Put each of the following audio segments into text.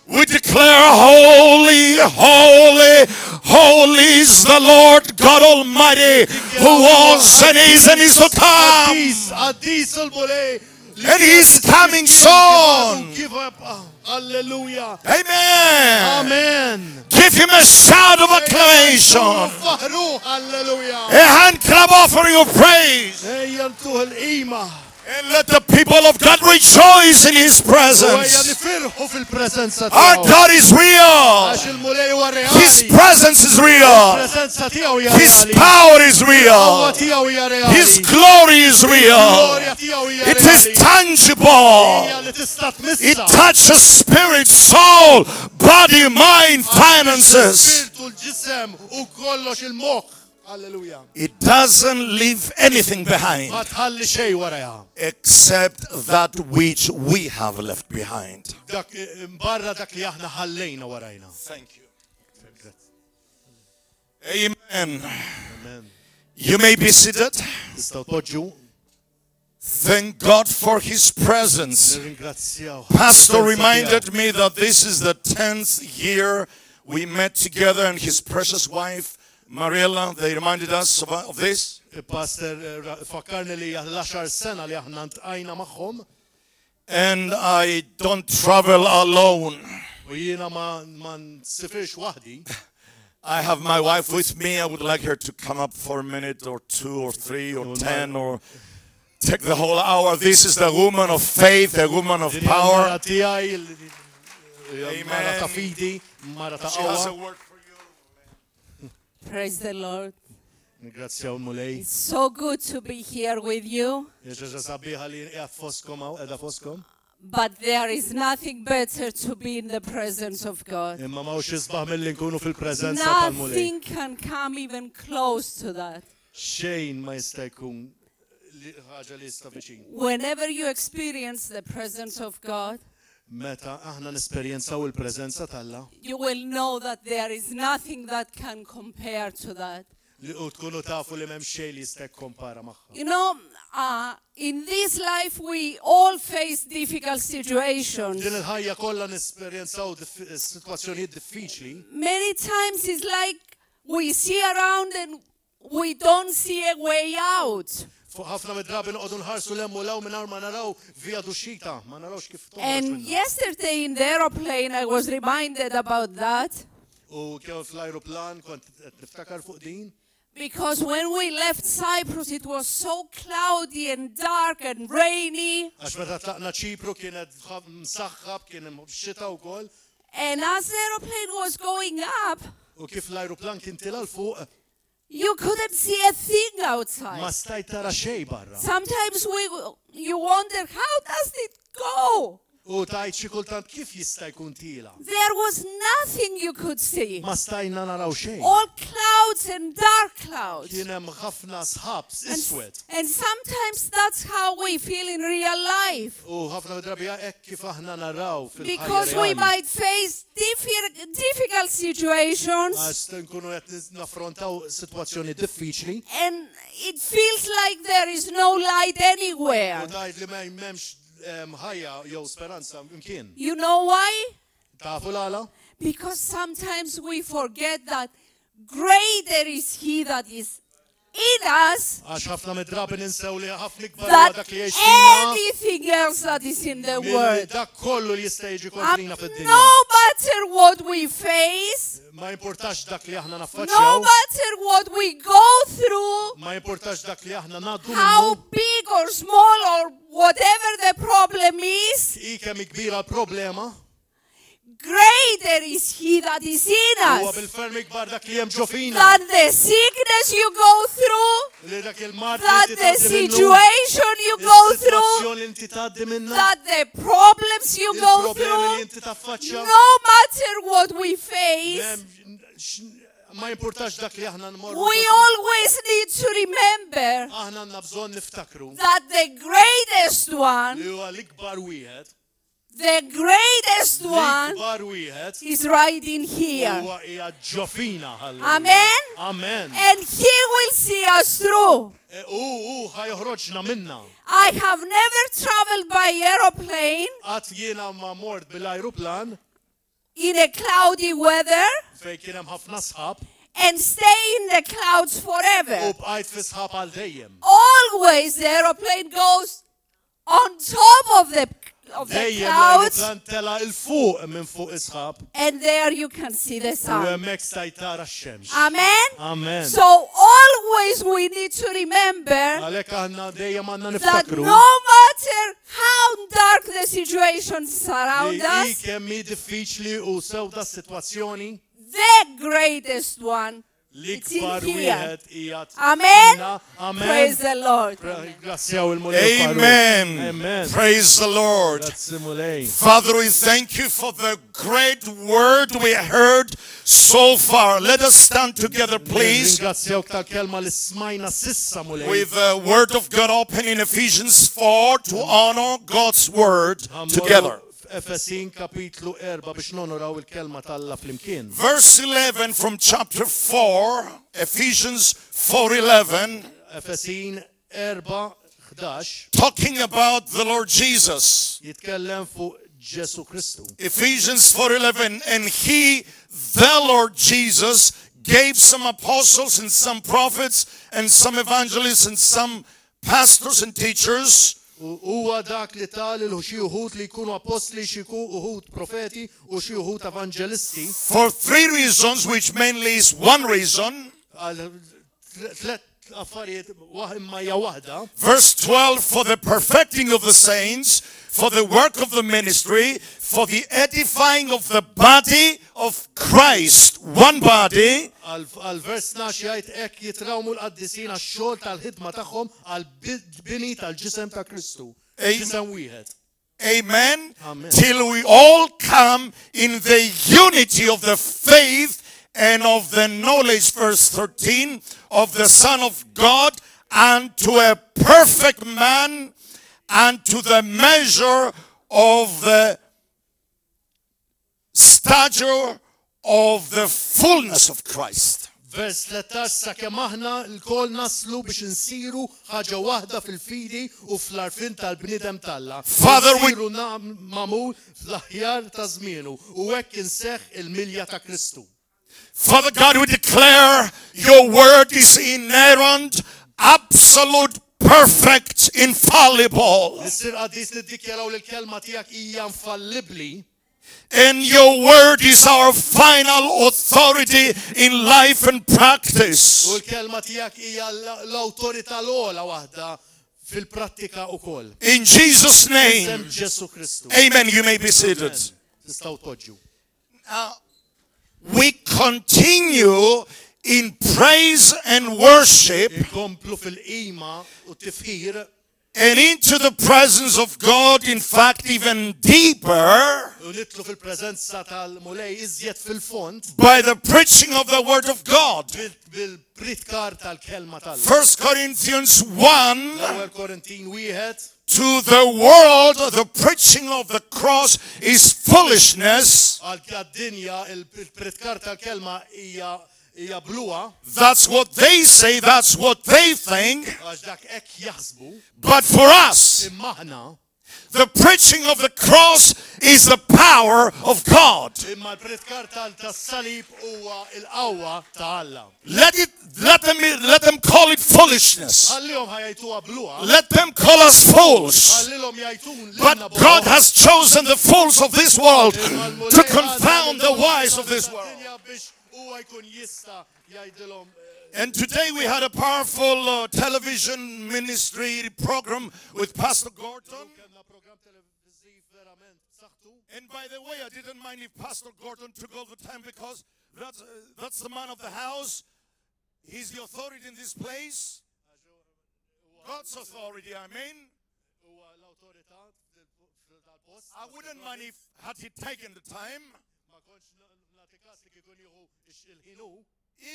We declare holy, holy, holy is the Lord God Almighty, who was and is to come. And He's coming soon. Hallelujah. Amen. Amen. Give Him a shout of acclamation. Hallelujah. A hand clap offering of praise. And let the people of God rejoice in His presence. Our God is real. His presence is real. His power is real. His glory is real. It is tangible. It touches spirit, soul, body, mind, finances. Hallelujah. It doesn't leave anything behind except that which we have left behind. Thank you. Amen. You may be seated. Thank God for His presence. Pastor reminded me that this is the 10th year we met together, and his precious wife Mariella, they reminded us of this. And I don't travel alone. I have my wife with me. I would like her to come up for a minute or 2 or 3 or 10 or take the whole hour. This is the woman of faith, a woman of power. Amen. She has a word for you. Praise the Lord. It's so good to be here with you. But there is nothing better to be in the presence of God. Nothing can come even close to that. Whenever you experience the presence of God, you will know that there is nothing that can compare to that. You know, in this life we all face difficult situations. Many times it's like we see around and we don't see a way out. And yesterday in the aeroplane I was reminded about that. Because when we left Cyprus it was so cloudy and dark and rainy. And as the aeroplane was going up, you couldn't see a thing outside. Sometimes you wonder, how does it go? There was nothing you could see. All clouds and dark clouds. And sometimes that's how we feel in real life. Because we might face difficult situations. And it feels like there is no light anywhere. You know why? Because sometimes we forget that greater is He that is in us than anything else that is in the world. No matter what we face, no matter what we go through, how big or small or whatever the problem is, greater is He that is in us than the sickness you go through, than the situation you go through, than the problems you go through. No matter what we face, we always need to remember that the greatest one, The greatest one الأكبر ويهد is riding here. هو qiegħed ġofina. Amen. Amen. And he will see us through. ħajħroġna minna. I have never traveled by aeroplane Qatt jiena ma mort bil-ajruplan in a cloudy weather fejn kien hemm ħafna sħab and stay in the clouds u forever. bqajt fi sħab għal dejjem. Always the aeroplane goes on top of the Dejjem clouds, l-ajruplan tela il-fuq minn fuq is-sħab and there you can see the u sun. hemmhekk stajt tara x-xemx. Amen. Amen. So always we need to remember Għalhekk aħna dejjem għandna that niftakru no matter how dark the situations surround li hi us, kemm hi diffiċli u sewda s-sitwazzjoni the greatest one, it's in l-ikbar here. wieħed qiegħed Amen. fina. Praise Amen. the Lord. Grazzjaw il-mulej. Amen. Amen. Praise the Lord. Grazzi mulej. Father, we thank you for the great word we heard so far. Let us stand together, please, Ringrazzjawk tal-kelma li smajna sissa mulej. with the word of God open in Ephesians 4 to honor God's word together. Efesin kapitlu 4 biex nonoraw il-kelma tal-la flimkien. Verse 11 from chapter 4, Ephesians 4:11, Efesin 4:11 talking about the Lord Jesus. jitkellem fuq Ġesu Kristu. Ephesians 4:11, and he, the Lord Jesus, gave some apostles and some prophets and some evangelists and some pastors and teachers Huwa dak li tal xi wħud li jkunu apostli, xi wħud profeti u xi wħud evangelisti. for three reasons, which mainly is one reason. Għal tlet affarijiet imma hija waħda. Verse 12, for the perfecting of the saints, for the work of the ministry, for the edifying of the body of Christ, one body, Għal vers 12 jgħid hekk jitrawmu l-qaddisin għax-xogħol tal-ħidma tagħhom għal bini tal-ġisem ta' Kristu. Ġisem wieħed. amen, Amen. till we all come in the unity of the faith and of the knowledge, verse 13, of the Son of God, and to a perfect man, and to the measure of the stature of the fullness of Christ. Vers 13 sakemm aħna l-kol naslu biex insiru ħaġa waħda fil-fidi u fl-arfin tal-bniedem talla. Father, we- Insiru mamul fl-aħjar ta' żmienu u hekk inseħħ il-milja ta' Kristu. Father God, we declare your word is inerrant, absolute, perfect, infallible. Nissir qaddis niddikjaraw li l-kelma tiegħek hija infallibbli. And your word is our final authority in life and practice. U l-kelma tiegħek hija l-awtorità l-ogħla waħda fil-prattika wkoll. In Jesus' Sem name, Ġesu Kristu. amen. You may be seated. Tistgħu tpoġġu. We continue in praise and worship Inkomplu fil-qima u tifħir and into the presence of God, in fact, even deeper, u nitlu fil-preżenza tal-mulej iżjed fil-fond by the preaching of the word of God. bil-pritkar tal-kelma tal. 1 Corinthians 1, L-ewwel Korintin wieħed to the world, the preaching of the cross is foolishness. għal-dinja il-pritkar tal-kelma hija bluwa That's what they say, that's what they think. għax dak hekk jaħsbu But for us, imma aħna the preaching of the cross is the power of God. imma l-pritkar tas-salib huwa l-qawwa ta' Alla. Let them call it foolishness. Ħallihom ħajajtuha bluwa. Let them call us fools. Ħallihom jgħidun But God has chosen the fools of this world to confound the wise of this world. biex huwa jkun jista' jgħidilhom And today we had a powerful television ministry program with Pastor Gordon. kellna programm televiżiv verament b'saħħtu. And by the way, I didn't mind if Pastor Gordon took all the time because that's the man of the house. He's the authority in this place. God's authority, I mean. Huwa l-awtorità tal-post. I wouldn't mind if had he taken the time. Ma kontx nagħti każ li kieku jieħu il-ħinu.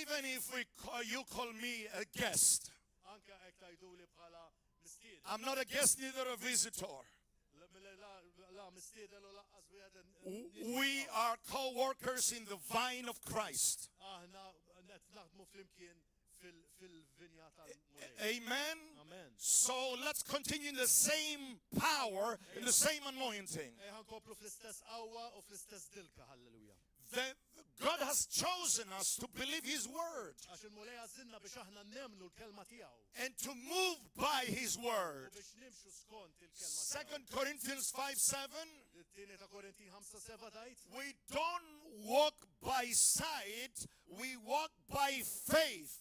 Even if you call me a guest. Anke hekk tgħiduli bħala mistied. I'm not a guest, neither a visitor. We are co-workers in the vine of Christ. Amen. Amen. So let's continue in the same power, in the same anointing. God has chosen us to believe His word and to move by His word. 2 Corinthians 5:7. We don't walk by sight, we walk by faith.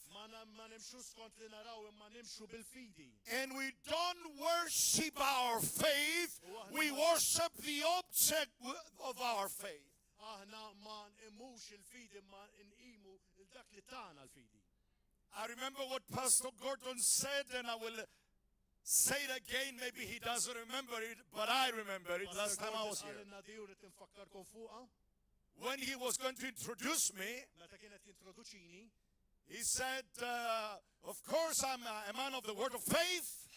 And we don't worship our faith, we worship the object of our faith. I remember what Pastor Gordon said, and I will say it again. Maybe he doesn't remember it, but I remember it last time I was here. When he was going to introduce me, he said, of course I'm a man of the word of faith,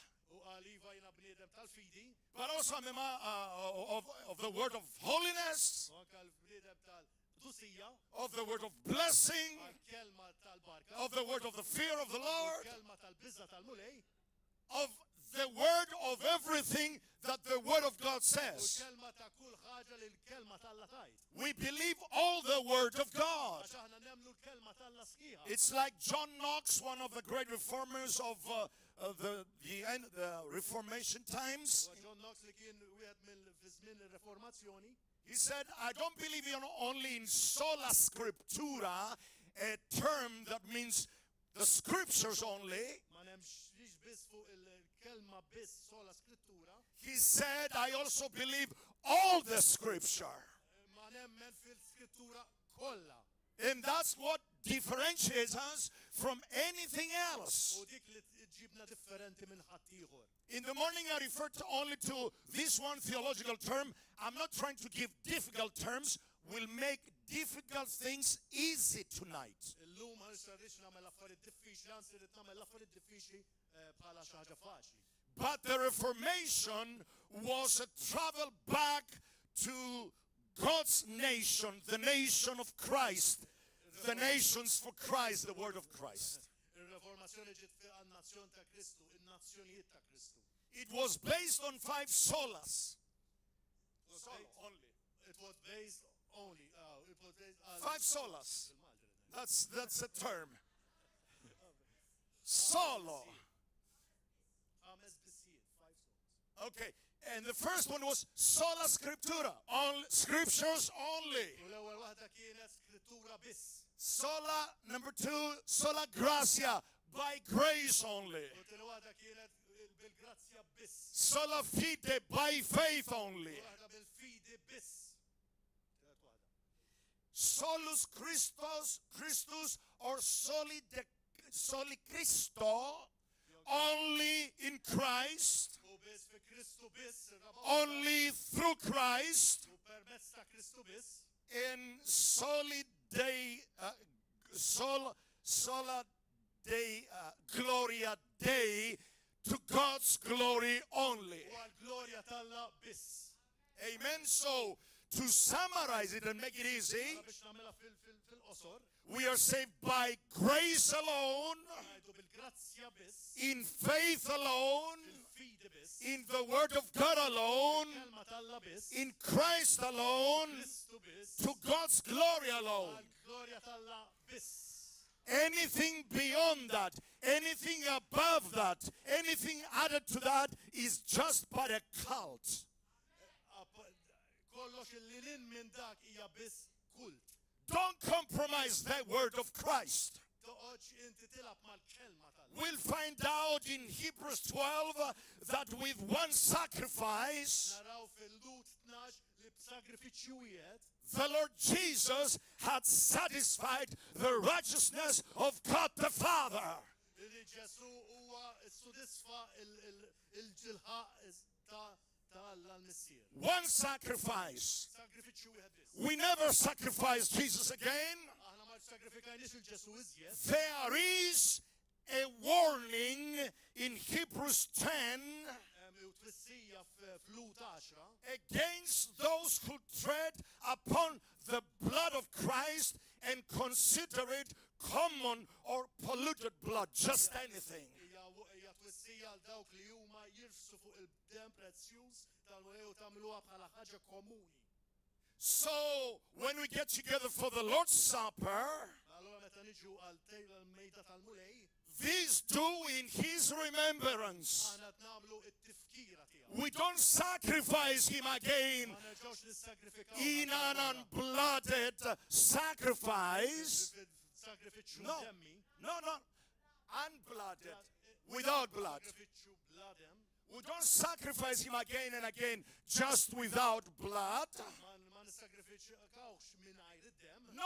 but also I'm a man of the word of holiness, of the word of blessing, of the word of the fear of the Lord, of the word of everything that the word of God says. We believe all the word of God. It's like John Knox, one of the great reformers of the Reformation times. He said, I don't believe only in sola scriptura, a term that means the scriptures only. He said, I also believe all the scripture. And that's what differentiates us from anything else. In the morning I referred only to this one theological term. I'm not trying to give difficult terms. We'll make difficult things easy tonight. But the Reformation was a travel back to God's nation, the nation of Christ, the nations for Christ, the word of Christ. It was based on 5 solas. It was based only. 5 solas. That's a term. Solo. Okay, and the first one was sola scriptura, all scriptures only. Sola, number 2, sola gratia, by grace only. Sola fide, by faith only. Solus Christus or soli Christo, only in Christ, only through Christ, in soli Dei, sola Dei, gloria Dei, to God's glory only. Amen. So, to summarize it and make it easy, we are saved by grace alone, in faith alone, in the word of God alone, in Christ alone, to God's glory alone. Anything beyond that, anything above that, anything added to that is just but a cult. Don't compromise the word of Christ. We'll find out in Hebrews 12 that with one sacrifice, the Lord Jesus had satisfied the righteousness of God the Father. One sacrifice. We never sacrifice Jesus again. There is a warning in Hebrews 10 just anything. hija twissija għal dawk li huma jirfsu fuq il-bdem prezzjuż tal-mulej u tagħmluha bħala ħaġa komuni. So when we get together for the Lord's Supper, Allura meta niġu għal mejda tal-mulej, these do in His remembrance. aħna nagħmlu t-tifkira tiegħu. We don't sacrifice Him again Ma nerġgħux nissagrifikaw. in an unblooded sacrifice. Sagrifiċċju No, demmi. no, unblooded, without blood. Sagrifiċċju bladem. We don't sacrifice Him again and again just without blood. Ma nissagrifikaw mingħajr id-dem. No.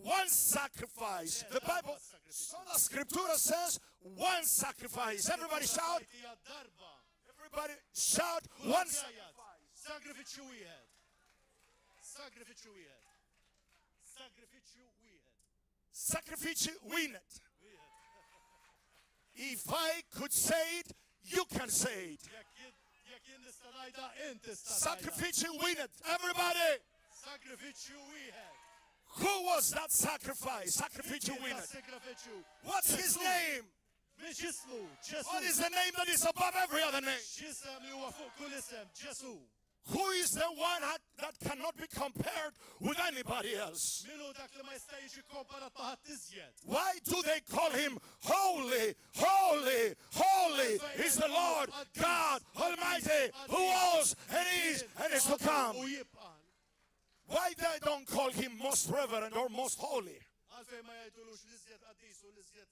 One sacrifice. The Bible, Sola Scriptura says one sacrifice. Everybody shout. Hija darba. Everybody shout one sacrifice. Sagrifiċċju wieħed. Sagrifiċċju wieħed. Sagrifiċċju wieħed. Sacrifice win it. Wieħed. If I could say it, you can say it. Jekk jien nista' ngħidha, inti tista' ngħidha. Sacrifice win it. Everybody. Sagrifiċċju wieħed. Who was that sacrifice? Sacrifice win it. Sagrifiċċju. What's His name? Mhix ismu, Ġesu. What is the name that is above every other name? X'isem li huwa fuq kull isem, Ġesu. Who is the one that cannot be compared with anybody else? Milu dak li ma jista' jiġi komparat ma' ħadd iżjed. Why do they call Him holy, holy, holy is the Lord God Almighty who was and is to come? U jibqa'. Why they don't call Him most reverend or most holy? Għalfejn ma jgħidulux l-iżjed qaddis u l-iżjed.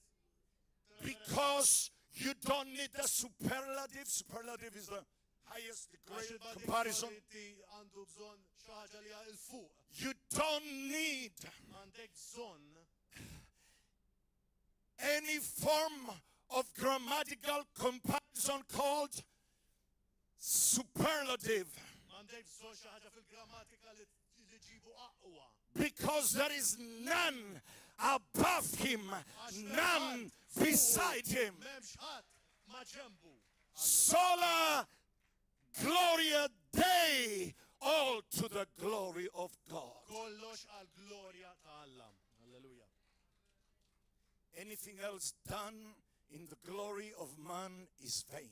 Because you don't need the superlative. Superlative is the highest degree comparison. Għandu bżonn xi ħaġa li hija l fuq. You don't need Għandek bżonn any form of grammatical comparison called superlative. Għandek bżonn xi ħaġa fil-grammatika li ġibu aqwa. Because there is none above Him, none beside Him. M'hemmx ħadd ma' ġenbu. Sola Gloria Dei, all to the glory of God. Kollox għal glorja ta' Alla. Alleluja. Anything else done in the glory of man is vain.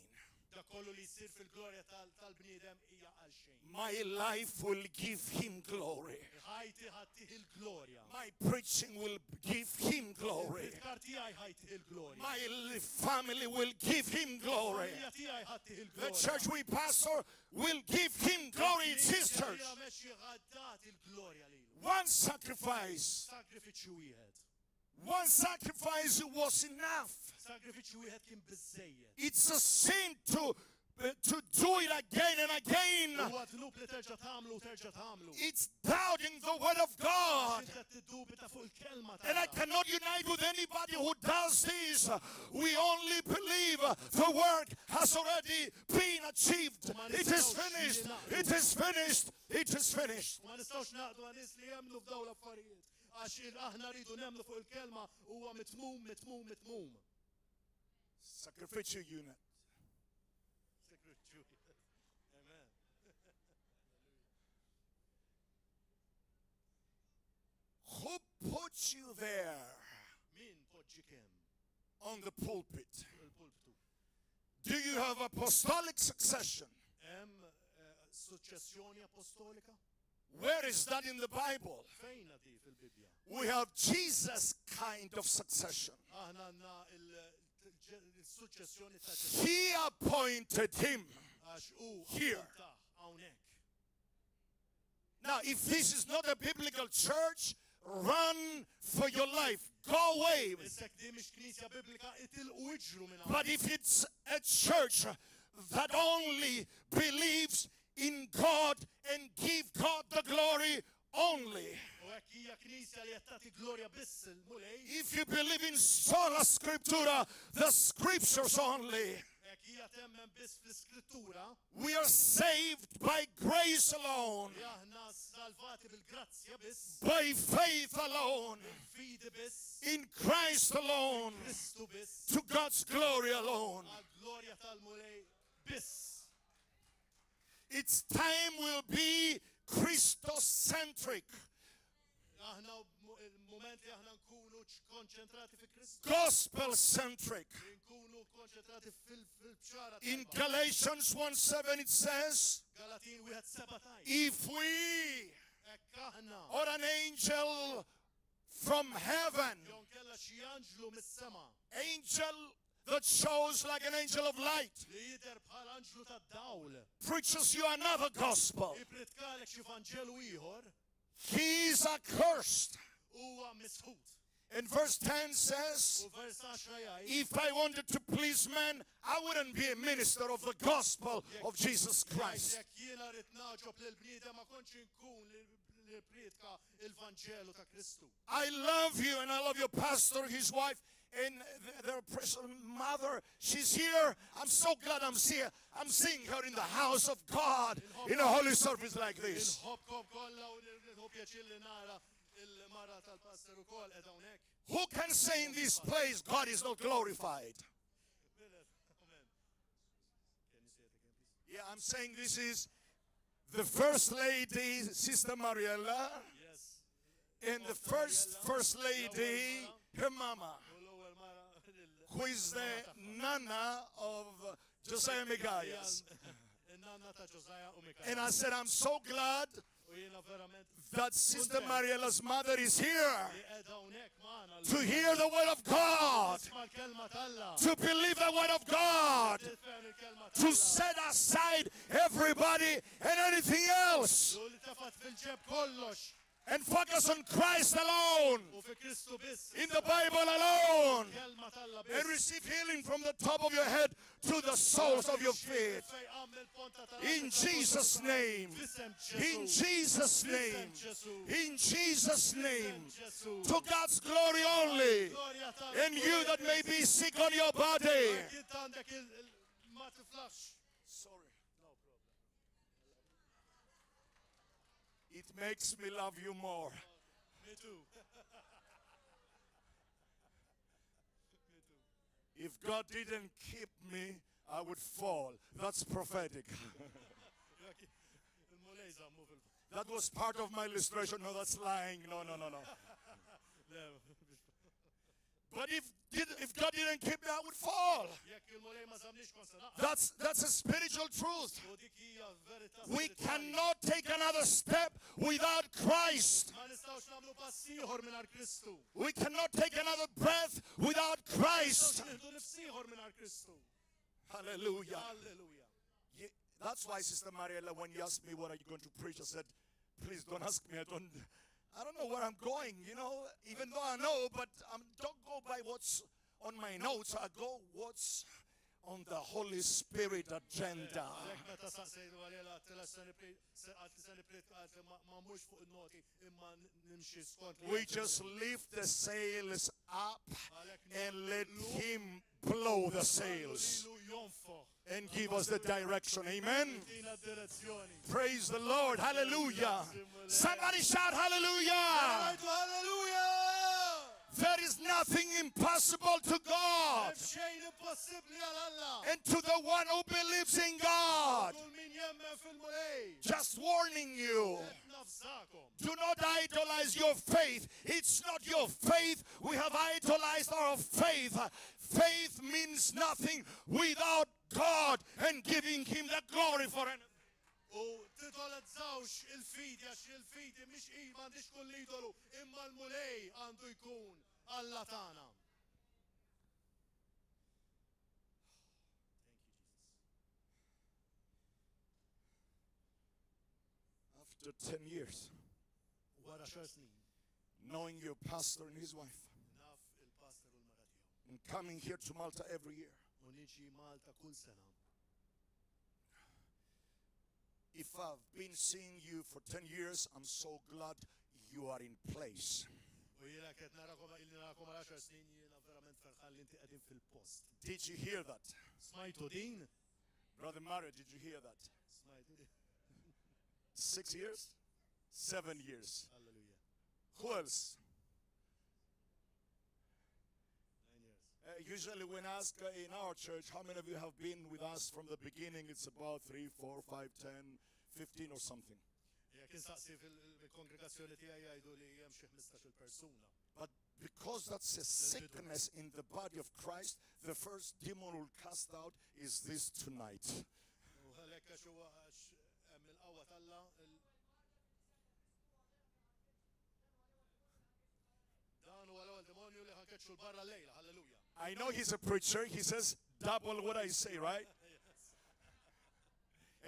Da kollu li jsir fil-glorja tal-bniedem hija għal xejn. My life will give Him glory. Ħajti ħaddih il-glorja. My preaching will give Him glory. Il-kar tiegħi ħajtih il-glorja. My family will give Him glory. Familja tiegħi ħaddih The il-glorja. church we pastor will give Him glory. It's His church. Hija mexxi ħaddat il-glorja lilu. One sacrifice. Sagrifiċċju wieħed. One sacrifice was enough. Sagrifiċċju wieħed kien biżejjed. It's a sin to do it again and again. Huwa tnub li terġa' tagħmlu u terġa' tagħmlu. It's doubting the word of God. Inta tiddubita fuq il-kelma And I tagħha. cannot unite with anybody who does this. We only believe the work has already been achieved. It is finished. It is finished. It is finished. Ma nistgħux naqdu għan nies li jemmnu f'dawn l-affarijiet. Għax aħna rridu nemmnu fuq il-kelma huwa mitmum. Sacrificial unit. Sagrifiċċju wieħed. Amen. Who put you there Min poġġi kemm on the pulpit? il-pulptu? Do you have apostolic succession? Hemm suċċessjoni apostolika? Where is that in the Bible? Fejna di fil-Bibja? We have Jesus kind of succession. Aħna għandna il-suċċessjoni ta' Ġesu. He appointed him. Għax hu Here. appuntaħ hawnhekk. Now, if this is not a biblical church, run for your life. Go away. Issek di mhix knisja Biblika itilqu iġru minn But if it's a church that only believes in God and give God the glory only. U hekk hija knisja li qed tagħti glorja biss il-mulej, If you believe in sola scriptura, the scriptures only. hekk hija temmen biss fl-Iskrittura, We are saved by grace alone, li aħna salvati bil-grazzja biss, by faith alone, fidi biss, in Christ alone, Kristu biss, to God's glory alone. għal glorja tal-mulej biss. Its time will be Christocentric. Aħna il-moment li aħna nkunu gospel-centric. In Galatians 1:7 it says, if we or an angel from heaven, angel that shows like an angel of light, preaches you another gospel, he is accursed. And verse 10 says, if I wanted to please men, I wouldn't be a minister of the gospel of Jesus Christ. I love you, and I love your pastor, his wife, and their precious mother. She's here. I'm so glad I'm seeing her in the house of God in a holy service like this. Who can say in this place God is not glorified? Yeah, I'm saying this is the First Lady, Sister Mariella, and the First Lady, her mama, who is the Nana of Josiah Megayas. And I said, I'm so glad that Sister Mariella's mother is here to hear the word of God, to believe the word of God, to set aside everybody and anything else and focus on Christ alone, in the Bible alone, and receive healing from the top of your head to the soles of your feet. In Jesus' name, in Jesus' name, in Jesus' name, to God's glory only. And you that may be sick on your body, sorry. It makes me love you more. Me too. If God didn't keep me, I would fall. That's prophetic. That was part of my illustration. No, that's lying. No. But if God didn't keep me, I would fall. That's a spiritual truth. We cannot take another step without Christ. We cannot take another breath without Christ. Hallelujah. Yeah, that's why, Sister Mariella, when you asked me what are you going to preach, I said, please don't ask me. I don't know where I'm going, you know, even though I know, but don't go by what's on my notes. I go what's on the Holy Spirit agenda. We just lift the sails up and let Him blow the sails and give us the direction. Amen. Praise the Lord. Hallelujah. Somebody shout hallelujah. There is nothing impossible to God and to the one who believes in God. Just warning you, do not idolize your faith. It's not your faith. We have idolized our faith. Faith means nothing without God and giving Him the glory for it. U titolizzawx il-fidi għax il-fidi mhix m'għandix kull idolu imma l-mulej għandu jkun Alla tagħna. After 10 years, wara 10 snin, knowing your pastor and his wife, naf il-pastor u l-mara tiegħu, and coming here to Malta every year, u niġi Malta kull sena. If I've been seeing you for 10 years, I'm so glad you are in place. Did you hear that? Brother Mario, did you hear that? 6 years? 7 years. Hallelujah. Who else? 9 years. Usually when asked in our church, how many of you have been with us from the beginning? It's about 3, 4, 5, 10, 15 or something. But Because that's a sickness in the body of Christ, the first demon will cast out is this tonight. I know he's a preacher. He says double what I say, right?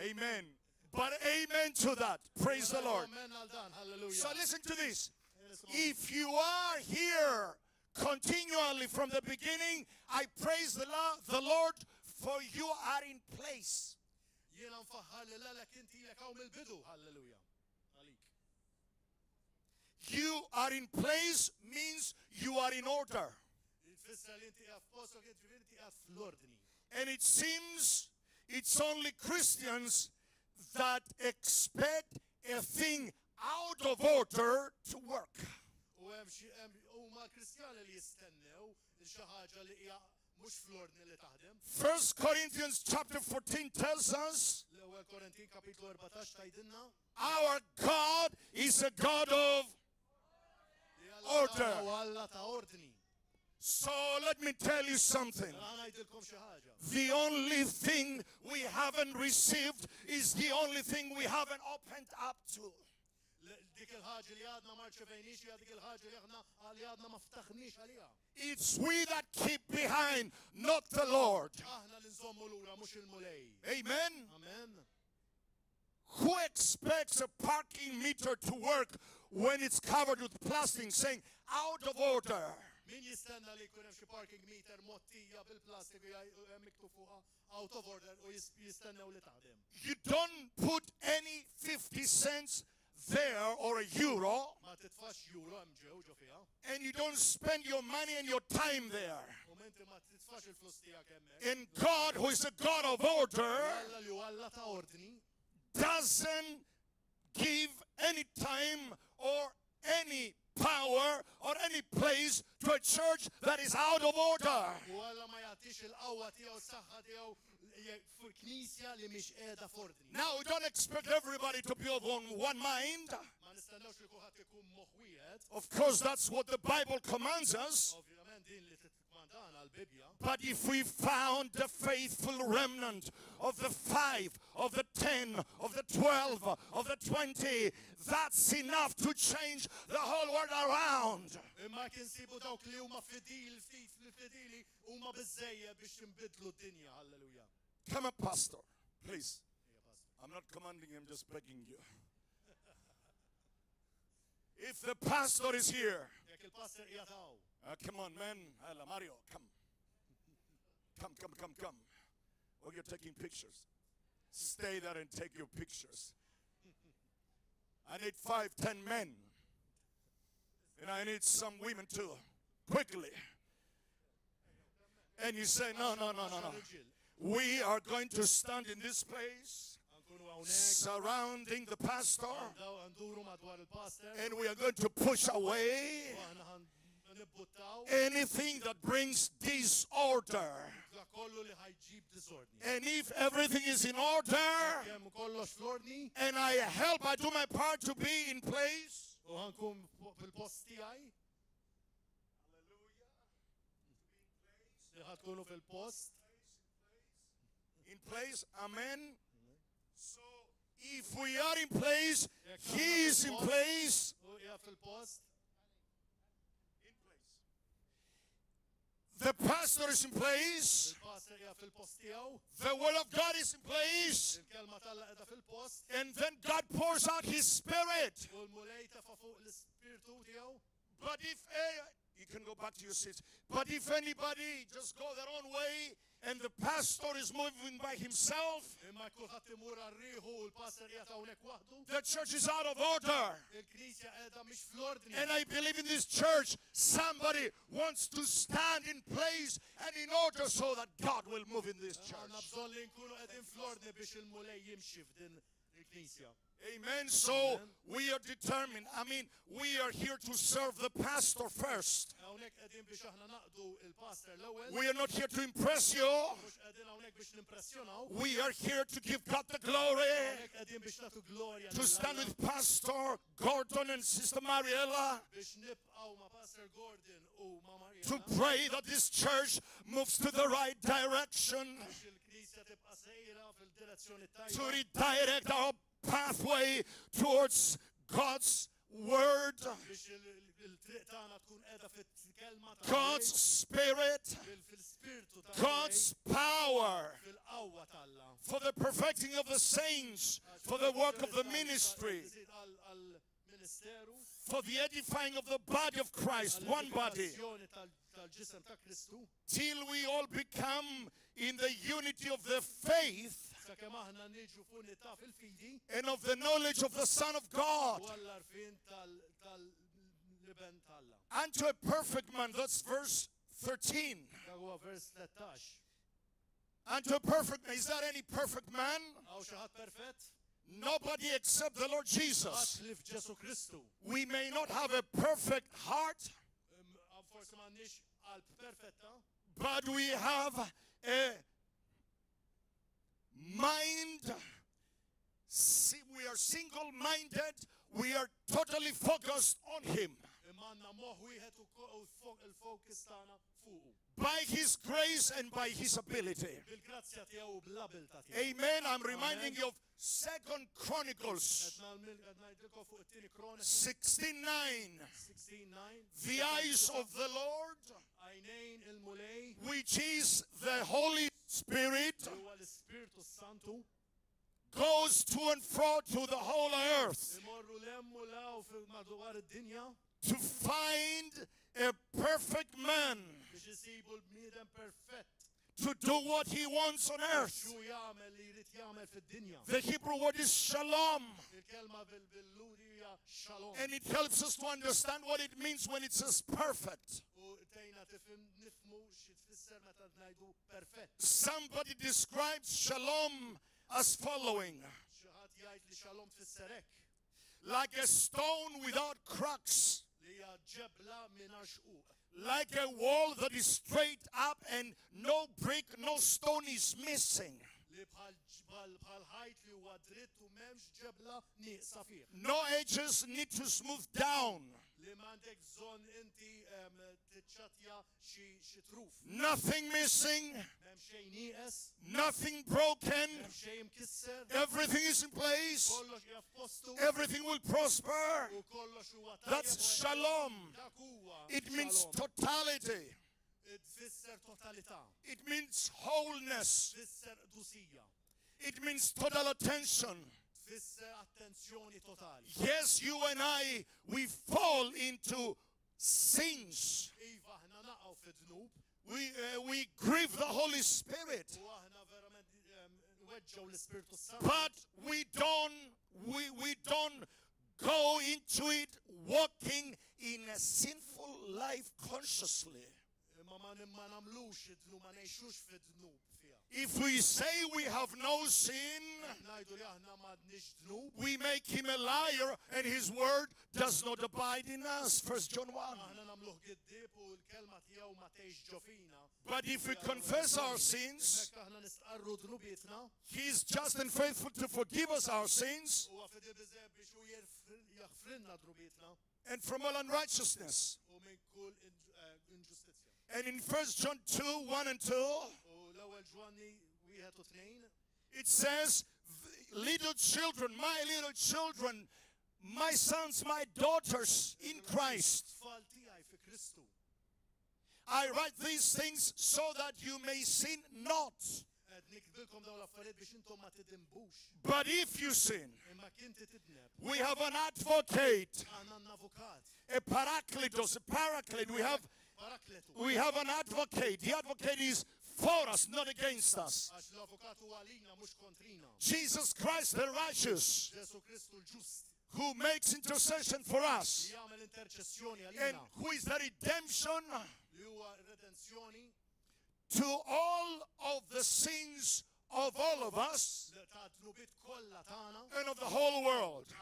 Amen. But amen to that. Praise the Lord. So listen to this. If you are here continually from the beginning, I praise the Lord, for you are in place. You are in place means you are in order. And it seems it's only Christians that expect a thing out of order to work. First Corinthians chapter 14 tells us our God is a God of order. So let me tell you something. The only thing we haven't received is the only thing we haven't opened up to. It's we that keep behind, not the Lord. Amen. Who expects a parking meter to work when it's covered with plastic saying out of order? Min jistenna li jkun hemm xi parking meter mottija bil-plastik u miktub fuqha out of order u jistennew li taħdem. You don't put any 50 cents there or a euro. Ma titfax euro hemm ġew fiha. And you don't spend your money and your time there. U inti ma titfax il-flus tiegħek hemmhekk. And God, who is a God of order, Alla li huwa Alla ta' ordni, doesn't give any time or any power or any place to a church that is out of order. Now we don't expect everybody to be on one mind. Of course, that's what the Bible commands us. But if we found the faithful remnant of the 5, of the 10, of the 12, of the 20, that's enough to change the whole world around. Come on, Pastor, please. I'm not commanding you, I'm just begging you. If the pastor is here, come on, man. Mario, come. Come. Oh, you're taking pictures. Stay there and take your pictures. I need 5, 10 men. And I need some women too. Quickly. And you say, no. We are going to stand in this place, surrounding the pastor, and we are going to push away anything that brings disorder. And if everything is in order, and I do my part to be in place, hallelujah, in place, amen. So if we are in place, he is in place. The pastor is in place. The word of God is in place. And then God pours out his spirit. But if you can go back to your seats. But if anybody just go their own way and the pastor is moving by himself, the church is out of order. And I believe in this church, somebody wants to stand in place and in order so that God will move in this church. Amen. So we are determined. We are here to serve the pastor first. We are not here to impress you. We are here to give God the glory, to stand with Pastor Gordon and Sister Mariella, to pray that this church moves to the right direction, to redirect our pathway towards God's Word, God's Spirit, God's power, for the perfecting of the saints, for the work of the ministry, for the edifying of the body of Christ, one body, till we all become in the unity of the faith and of the knowledge of the Son of God, unto a perfect man. That's verse 13. Unto a perfect man. Is there any perfect man? Nobody except the Lord Jesus. We may not have a perfect heart, but we have a mind. We are single-minded. We are totally focused on Him. By His grace and by His ability. Amen. I'm reminding you of 2 Chronicles 16:9. The eyes of the Lord, which is the Holy Spirit, goes to and fro to the whole earth to find a perfect man to do what he wants on earth. The Hebrew word is shalom, and it helps us to understand what it means when it says perfect. Somebody describes shalom as following: like a stone without cracks, like a wall that is straight up and no brick, no stone is missing. No edges need to smooth down. Nothing missing. Nothing broken. Everything is in place. Everything will prosper. That's shalom. It means totality. It means wholeness. It means total attention. Yes, you and I, we fall into sins. We grieve the Holy Spirit. But we don't go into it walking in a sinful life consciously. If we say we have no sin, we make Him a liar and His word does not abide in us. 1 John 1. But if we confess our sins, He is just and faithful to forgive us our sins and from all unrighteousness. And in 1 John 2, 1 and 2, it says, little children, my sons, my daughters in Christ, I write these things so that you may sin not. But if you sin, we have an advocate, a paracletos, a paraclete. We have an advocate. The advocate is for us, not against us. Jesus Christ the righteous, who makes intercession for us, and who is the redemption to all of the sins of all of us and of the whole world.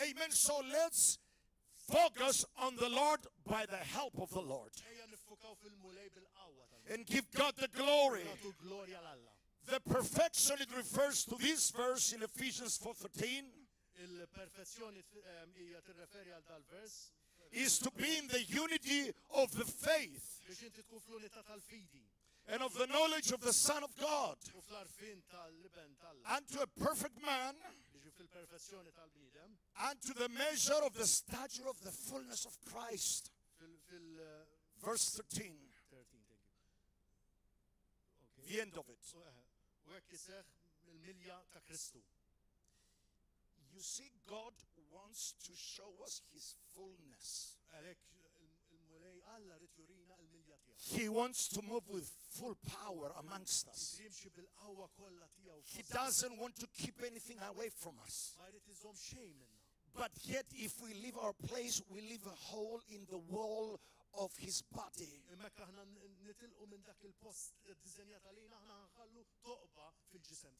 Amen. So let's focus on the Lord by the help of the Lord. and give God the glory. The perfection it refers to this verse in Ephesians 4:13 is to be in the unity of the faith and of the knowledge of the Son of God, and to a perfect man, and to the measure of the stature of the fullness of Christ. Verse 13. The end of it. You see, God wants to show us His fullness. He wants to move with full power amongst us. He doesn't want to keep anything away from us. But yet, if we leave our place, we leave a hole in the wall of His body.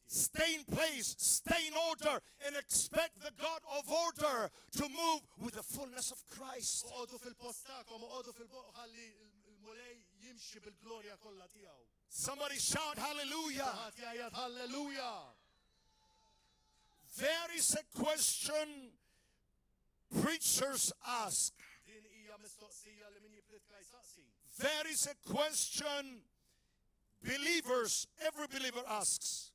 Stay in place, stay in order, and expect the God of order to move with the fullness of Christ. Somebody shout hallelujah. Hallelujah. There is a question preachers ask. There is a question believers, every believer asks.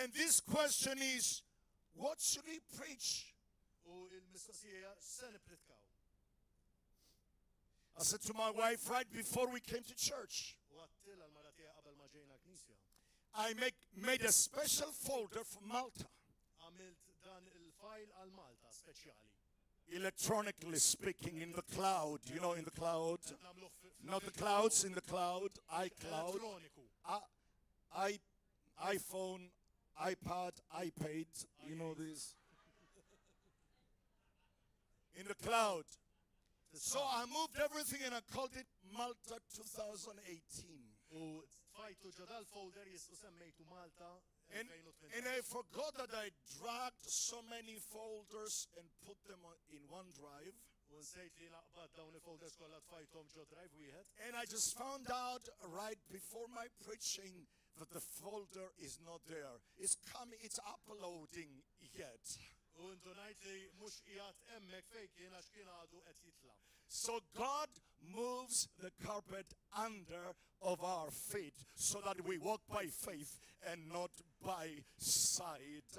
And this question is, what should we preach? I said to my wife right before we came to church, I made a special folder for Malta. Electronically speaking, in the cloud, you know, in the cloud, not the clouds, in the cloud, iCloud, iPhone, iPad, iPad, you know this, in the cloud. So I moved everything and I called it Malta 2018. And I forgot that I dragged so many folders and put them in one drive. And I just found out right before my preaching that the folder is not there. It's coming, it's uploading yet. So God moves the carpet under of our feet so that we walk by faith and not by sight.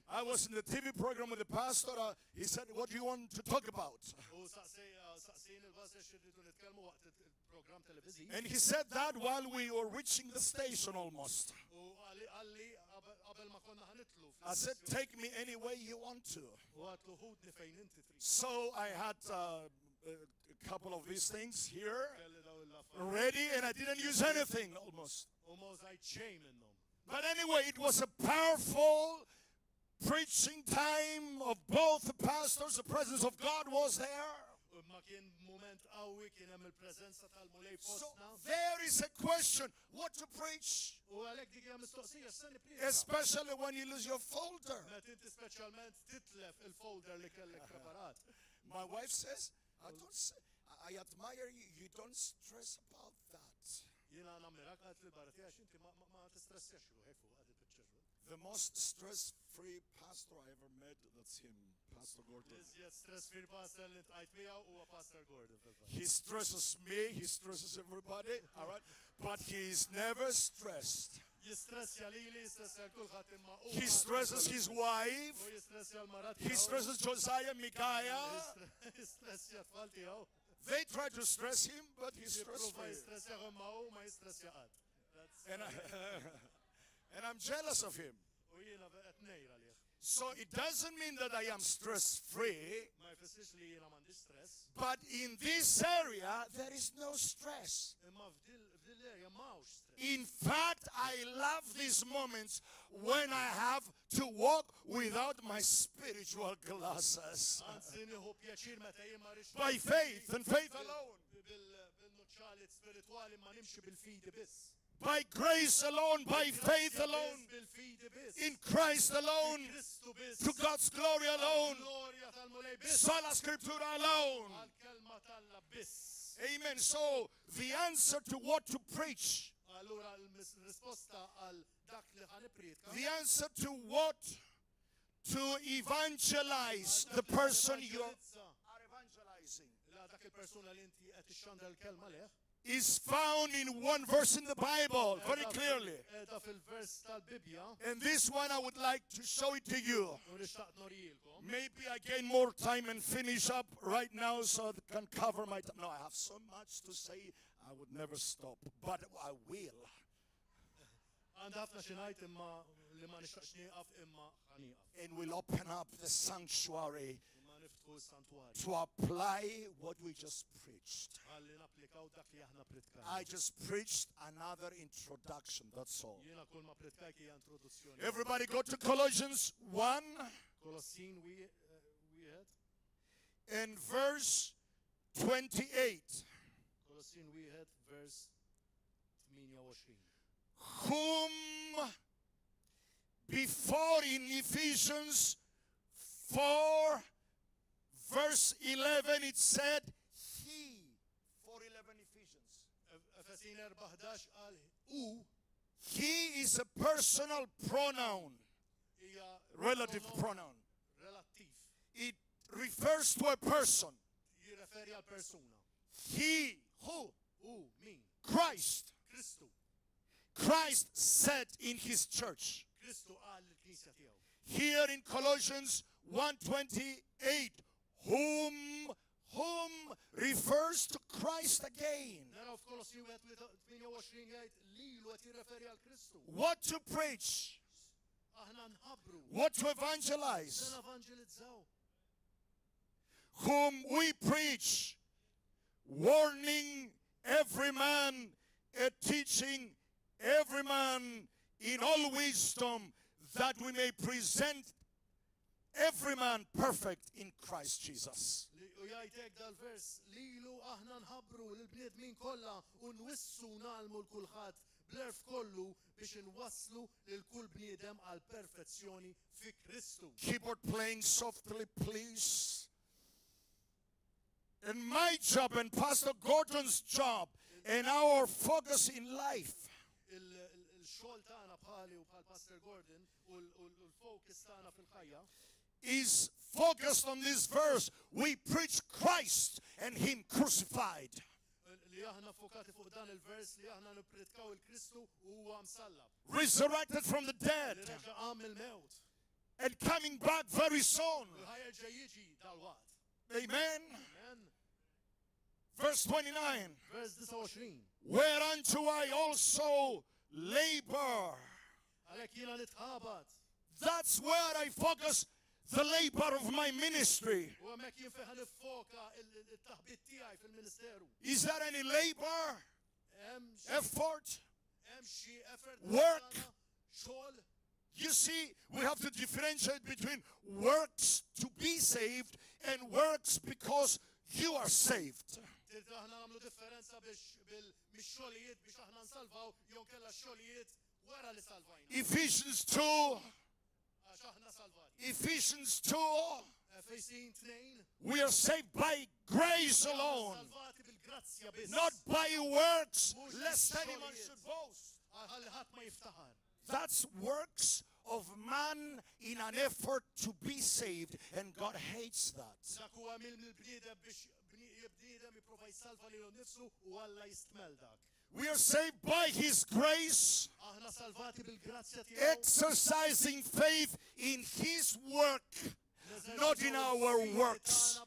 I was in the TV program with the pastor. He said, what do you want to talk about? And he said that while we were reaching the station almost. I said, take me any way you want to. So I had a couple of these things here ready, and I didn't use anything almost. But anyway, it was a powerful preaching time of both the pastors. The presence of God was there. So there is a question what to preach, especially when you lose your folder. My wife says, I admire you, you don't stress about that. The most stress-free pastor I ever met, that's him, Pastor Gordon. He stresses me, he stresses everybody, all right? But he's never stressed. He stresses his wife. He stresses Josiah, Micaiah. They try to stress him, but he's stress-free. And I'm jealous of him. So it doesn't mean that I am stress-free, but in this area there is no stress. In fact, I love these moments when I have to walk without my spiritual glasses. By faith and faith alone. by grace alone, by faith alone, in Christ alone, to God's glory alone, sola scriptura alone. Amen. So the answer to what to preach, the answer to what to evangelize the person you are evangelizing, is found in one verse in the Bible very clearly. And this one I would like to show it to you. Maybe I gain more time and finish up right now so I can cover my time. No, I have so much to say, I would never stop, but I will. And we'll open up the sanctuary to apply what we just preached. I just preached another introduction, that's all. Everybody go to Colossians 1 and verse 28. Whom before in Ephesians 4 verse 11 it said he. 4:11 Ephesians. He is a personal pronoun, relative pronoun. It refers to a person. He, who? Christ. Christ said in his church. Here in Colossians 1:28, whom refers to Christ again. What to preach? What to evangelize? Whom we preach, warning every man, teaching every man in all wisdom, that we may present every man perfect in Christ Jesus. Keyboard playing softly, please. And my job and Pastor Gordon's job and our focus in life is focused on this verse. We preach Christ and Him crucified. Resurrected from the dead and coming back very soon. Amen. Verse 29. Whereunto I also labor. That's where I focus the labor of my ministry. Is there any labor? Effort? Work? You see, we have to differentiate between works to be saved and works because you are saved. Ephesians 2. Ephesians 2. We are saved by grace alone, not by works, lest any man should boast. That's works of man in an effort to be saved, and God hates that. We are saved by His grace, exercising faith in His work, not in our works.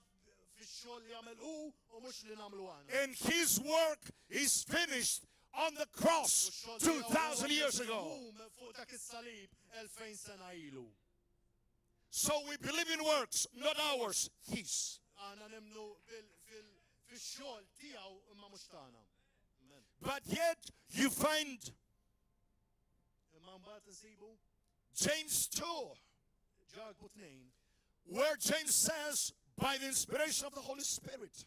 And His work is finished on the cross 2,000 years ago. So we believe in works, not ours, His. But yet you find James 2, where James says, by the inspiration of the Holy Spirit,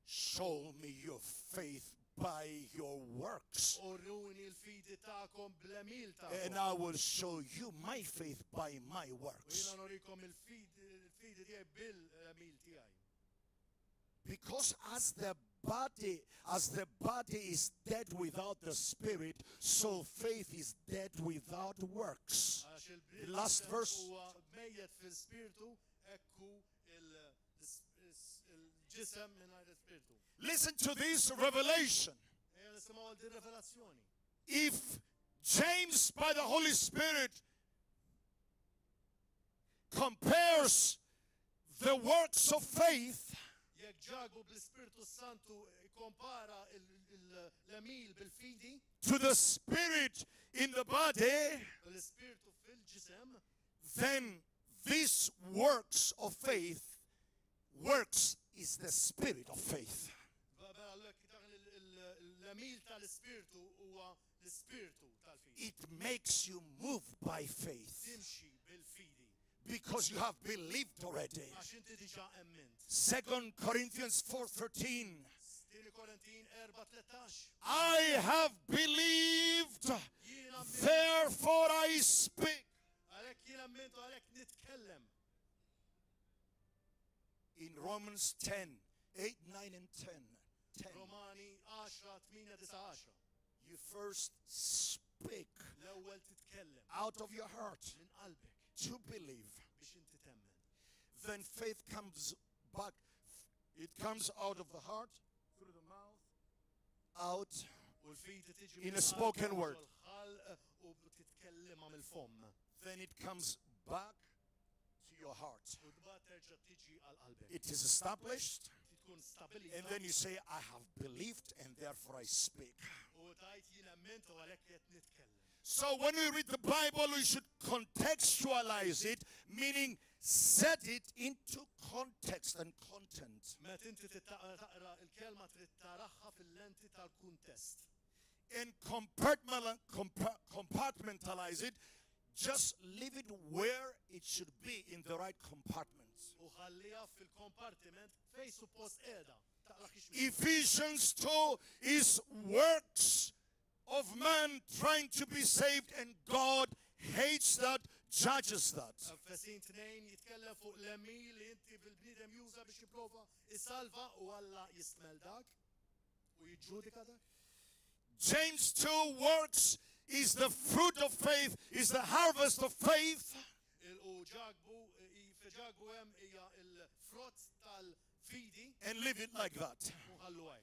show me your faith by your works, وروني الفيدي تاعكم بالعميل and تاعكم. I will show you my faith by my works. وهنا نوريكم الفيدي تاعي بالعميل تاعي. Because as the body is dead without the spirit, so faith is dead without works. The last verse. هو ميت في السبيرتو اكو الجسم من هذا السبيرتو. Listen to this revelation. اسمعوا هذه الريفيلاسيون. If James by the Holy Spirit compares the works of faith جاك جاكو بالسبيرتو سانتو كومبارا الاميل بالفيدي to the spirit in the body, السبيرتو في الجسم, then this works of faith, works is the spirit of faith. الاميل تاع السبيرتو هو السبيرتو تاع الفيدي. It makes you move by faith تمشي بالفيدي because you have believed already. عشان انت ديجا امنت. 2 Corinthians 4:13. كورنثيين 4:13. I have believed, therefore I speak. عليك يلمنت وعليك نتكلم. In Romans 10, 8, 9, and 10. روماني 10 8 9 10. You first speak الأول تتكلم out of your heart من قلبك to believe. باش انت تأمن. Then faith comes back. It comes out of the heart, through the mouth, out والفيدة تيجي in من a spoken word. الخلق وبتتكلمها من الفم. Then it comes back to your heart. وتبقى ترجع تيجي على قلبك. It is established, تكون stability. and then you say, I have believed, and therefore I speak. وتايت ينمنت وعليك نتكلم. So when we read the Bible, we should contextualize it, meaning set it into context and content. ما انت تقرا الكلمة تترخى في اللنت تاع الكونتست. And compartmentalize it. Just leave it where it should be, in the right compartments. وخليها في الكومبارتمنت في سبوست قاعدة. Ephesians 2 is works of man trying to be saved, and God hates that, judges that. فاسين اثنين يتكلم فوق الاميل اللي انت بالبنيدم يوزا باش يبروفا يسالفا ولا يستمل داك ويجودك هذاك. James 2 works is the fruit of faith, is the harvest of faith. وجاكبو في جاكبو هم هي الفروت تاع الفيدي. And live it like that. وخلوا هيك.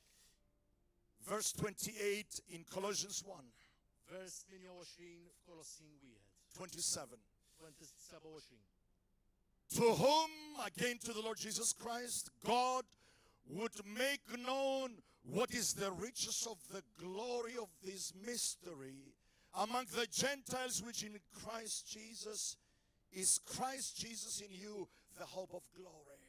Verse 28 in Colossians 1. Verse 28 في كولوسين 27. 27. To whom, again to the Lord Jesus Christ, God would make known what is the riches of the glory of this mystery among the Gentiles, which in Christ Jesus is Christ Jesus in you, the hope of glory.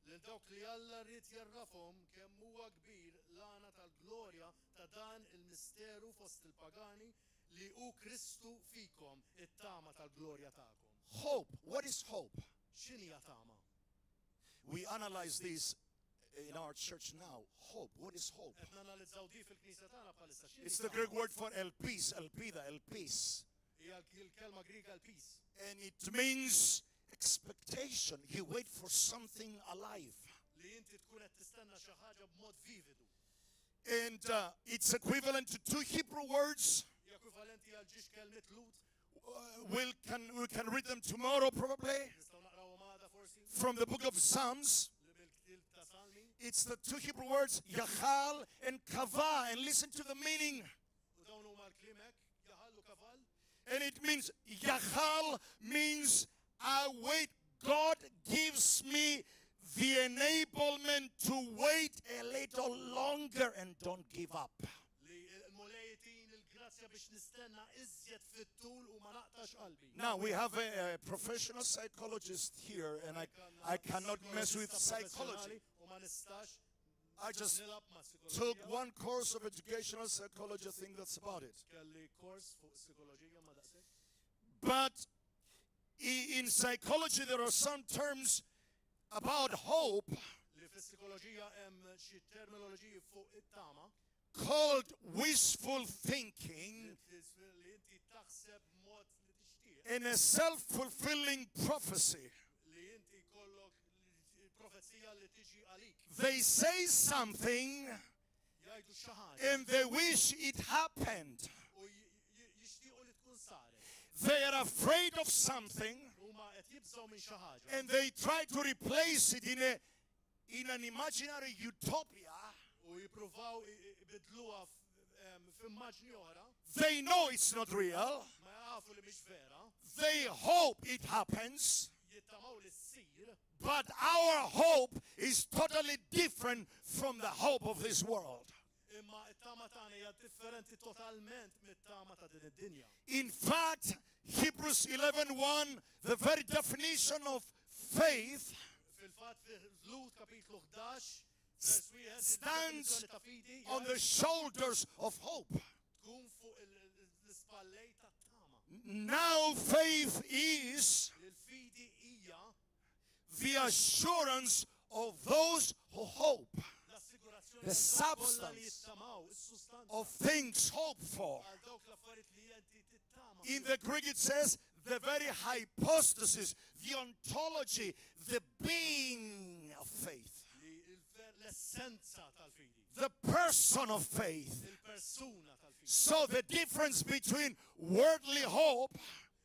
لدوك اللي يلا ريت يعرفهم كم هو كبير لعنة الجلوريا تدان المستيرو فوسط الباغاني اللي هو كريستو فيكم التامة الجلوريا تاعكم. Hope. What is hope? شنو يا تامة؟ We analyze this in our church now. Hope. What is hope? احنا نالتزودي في الكنيسة تاعنا بقالسا شنو؟ It's the Greek word for elpis, elpida, elpis. هي الكلمة جريكا البيس. And it means expectation. You wait for something alive. اللي انت تكون تستنى شي حاجة بمود فيفيدو. And it's equivalent to two Hebrew words. يكوفالنت يا الجيش كلمة لوط. We can read them tomorrow probably. نستو نقراو ماذا فورسي؟ From the book of Psalms. It's the two Hebrew words, yachal and kava. And listen to the meaning. ودونو مال كلمك يهال وكفال. And it means, yachal means I wait. God gives me the enablement to wait a little longer and don't give up. Now we have a professional psychologist here, and I cannot mess with psychology. I just took one course of educational psychology. I think that's about it. But in psychology, there are some terms about hope Fis-psikoloġija hemm xi terminoloġiji fuq it-tama called wishful thinking li inti taħseb mod li tixtieq and a self-fulfilling prophecy. li inti jkollok profezija li tiġi għalik. They say something Jgħidu xi ħaġa and they wish it happened. u jixtiequ li tkun saret. They are afraid of something Huma qed jibżgħu minn xi ħaġa and they try to replace it in an imaginary utopia. u jippruvaw ibidluha f'immaġni oħra They know it's not real. ma jafu li mhix vera, They hope it happens. jittamaw li ssir, But our hope is totally different from the hope of this world. imma t-tama tagħna hija differenti totalment mit-tama ta' din id-dinja. In fact, Hebrews 11:1, the very definition of faith Fil-fatt fi Lut kapitlu 11 vers wieħed stands id-definizzjoni ta' fidi on the shoulders of hope. tkun fuq l-ispallej tat-tama. Now faith is Li l-fidi hija the assurance of those who hope, l-assigurazzjoni The ta' kollha li substance jittamaw is-sustanza of things hoped for. għal dawk l-affarijiet li inti tittama. In the Greek it says the very hypostasis, the ontology, the being of faith, Li l-essenza tal-fidi, the person of faith. il-persuna tal-fidi. So the difference between worldly hope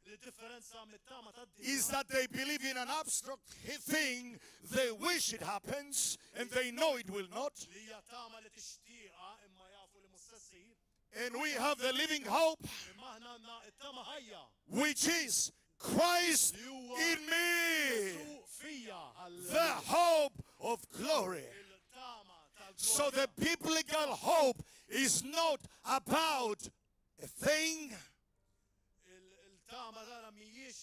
Il-differenza mit-tama tad-dinja is that they believe in an abstract thing, they wish it happens, and they know it will not. li hija tama li tixtieqha imma jafu li mhux se ssir. And we have the living hope, Imma aħna għandna t-tama ħajja which is Christ li huwa in me, Jesù fija the hope of glory. il-tama So the tal-glorja. biblical hope is not about a thing, Il-tama tagħna mhijiex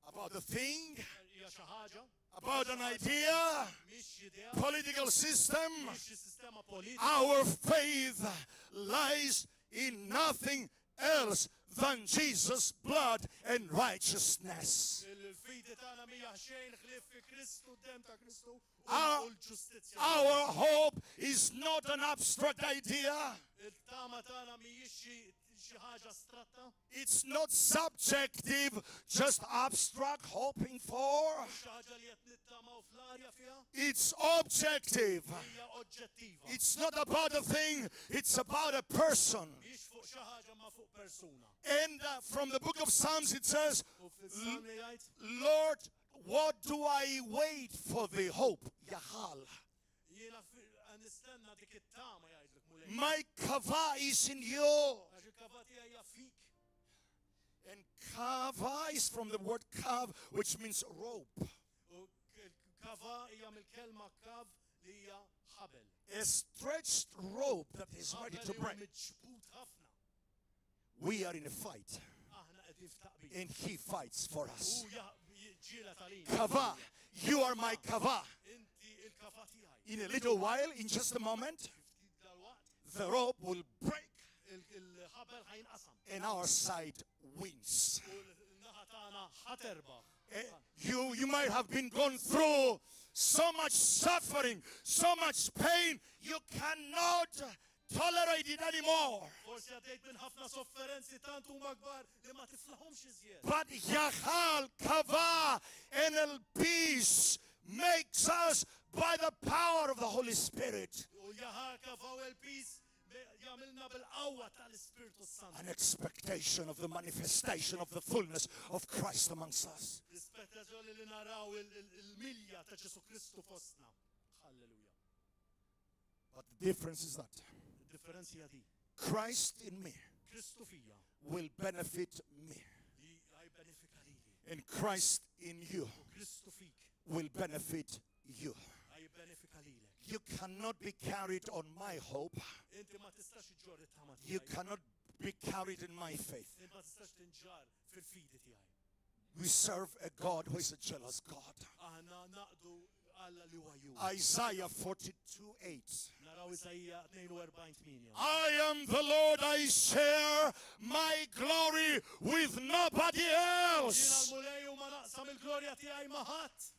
about a thing, hija xi ħaġa, about an idea, mhix idea, political system. mhix xi sistema politika. Our faith lies in nothing else than Jesus' blood and righteousness. Il-fidi tagħna mhija xejn ħlief fi Kristu, dem ta' Kristu u Our- l-ġustizzja. Our hope is not an abstract idea. Il-tama tagħna mhijiex xi ħaġa astratta, It's not subjective, just abstract hoping for. xi ħaġa li qed nittamaw fl-arja fiha, It's objective. hija oġġettiva. It's not about a thing, it's about a person. Mhix fuq xi ħaġa ma fuq persuna. And from the book of Psalms it says, U fis-Salmi jgħid, Lord, what do I wait for the hope? Yahal. jiena nistenna dik it-tama jgħidlek mulej. My kava is in you. Għax il-kavati hija fik. And kava is from the word kav, which means rope. U kava hija mill-kelma kav li hija ħabel. A stretched rope that is ready Ħabel to li huwa break. miġbud ħafna. We are in a fight, Aħna qegħdin f'taqbil. and He fights for us. U ġiela tal-in. Kava, you are my kava. Inti il-kafa tiegħi. In a little while, in just a moment, Ftit dal-waqt the rope will break, il-ħabel ħajnqasam. and our side wins. U l-naħa tagħna ħaterbaħ. You might have been gone through so much suffering, so much pain, you cannot tolerate it anymore. Forsi għaddejt minn ħafna sofferenzi tant huma kbar li ma tiflaħhomx iżjed. But Yahal, Kava, and El peace makes us by the power of the Holy Spirit U jaħar kafaw il-pis jagħmilna bil-qawwa tal-Ispirtu Santu. an expectation of the manifestation of the fullness of Christ amongst us. L-ispettazzjoni li naraw il-milja ta' Ġesu Kristu fostna. Halleluja. But the difference is that Differenzja di. Christ in me Kristu fija will benefit me, li ħajbenefika lili. and Christ in you U Kristu fik will benefit you. ħajbenefika lilek. You cannot be carried on my hope. Inti ma tistax iġġor it-tama You tiegħi. cannot be carried in my faith. Inti ma tistax tinġar fil-fidi tiegħi. We serve a God who is a jealous God. Aħna naqdu Alla li huwa ju. Isaiah 42:8. Naraw Isaija 42:8. I am the Lord, I share my glory with nobody Jiena else. l-mulej u ma naqsam il-glorja tiegħi ma ħadd.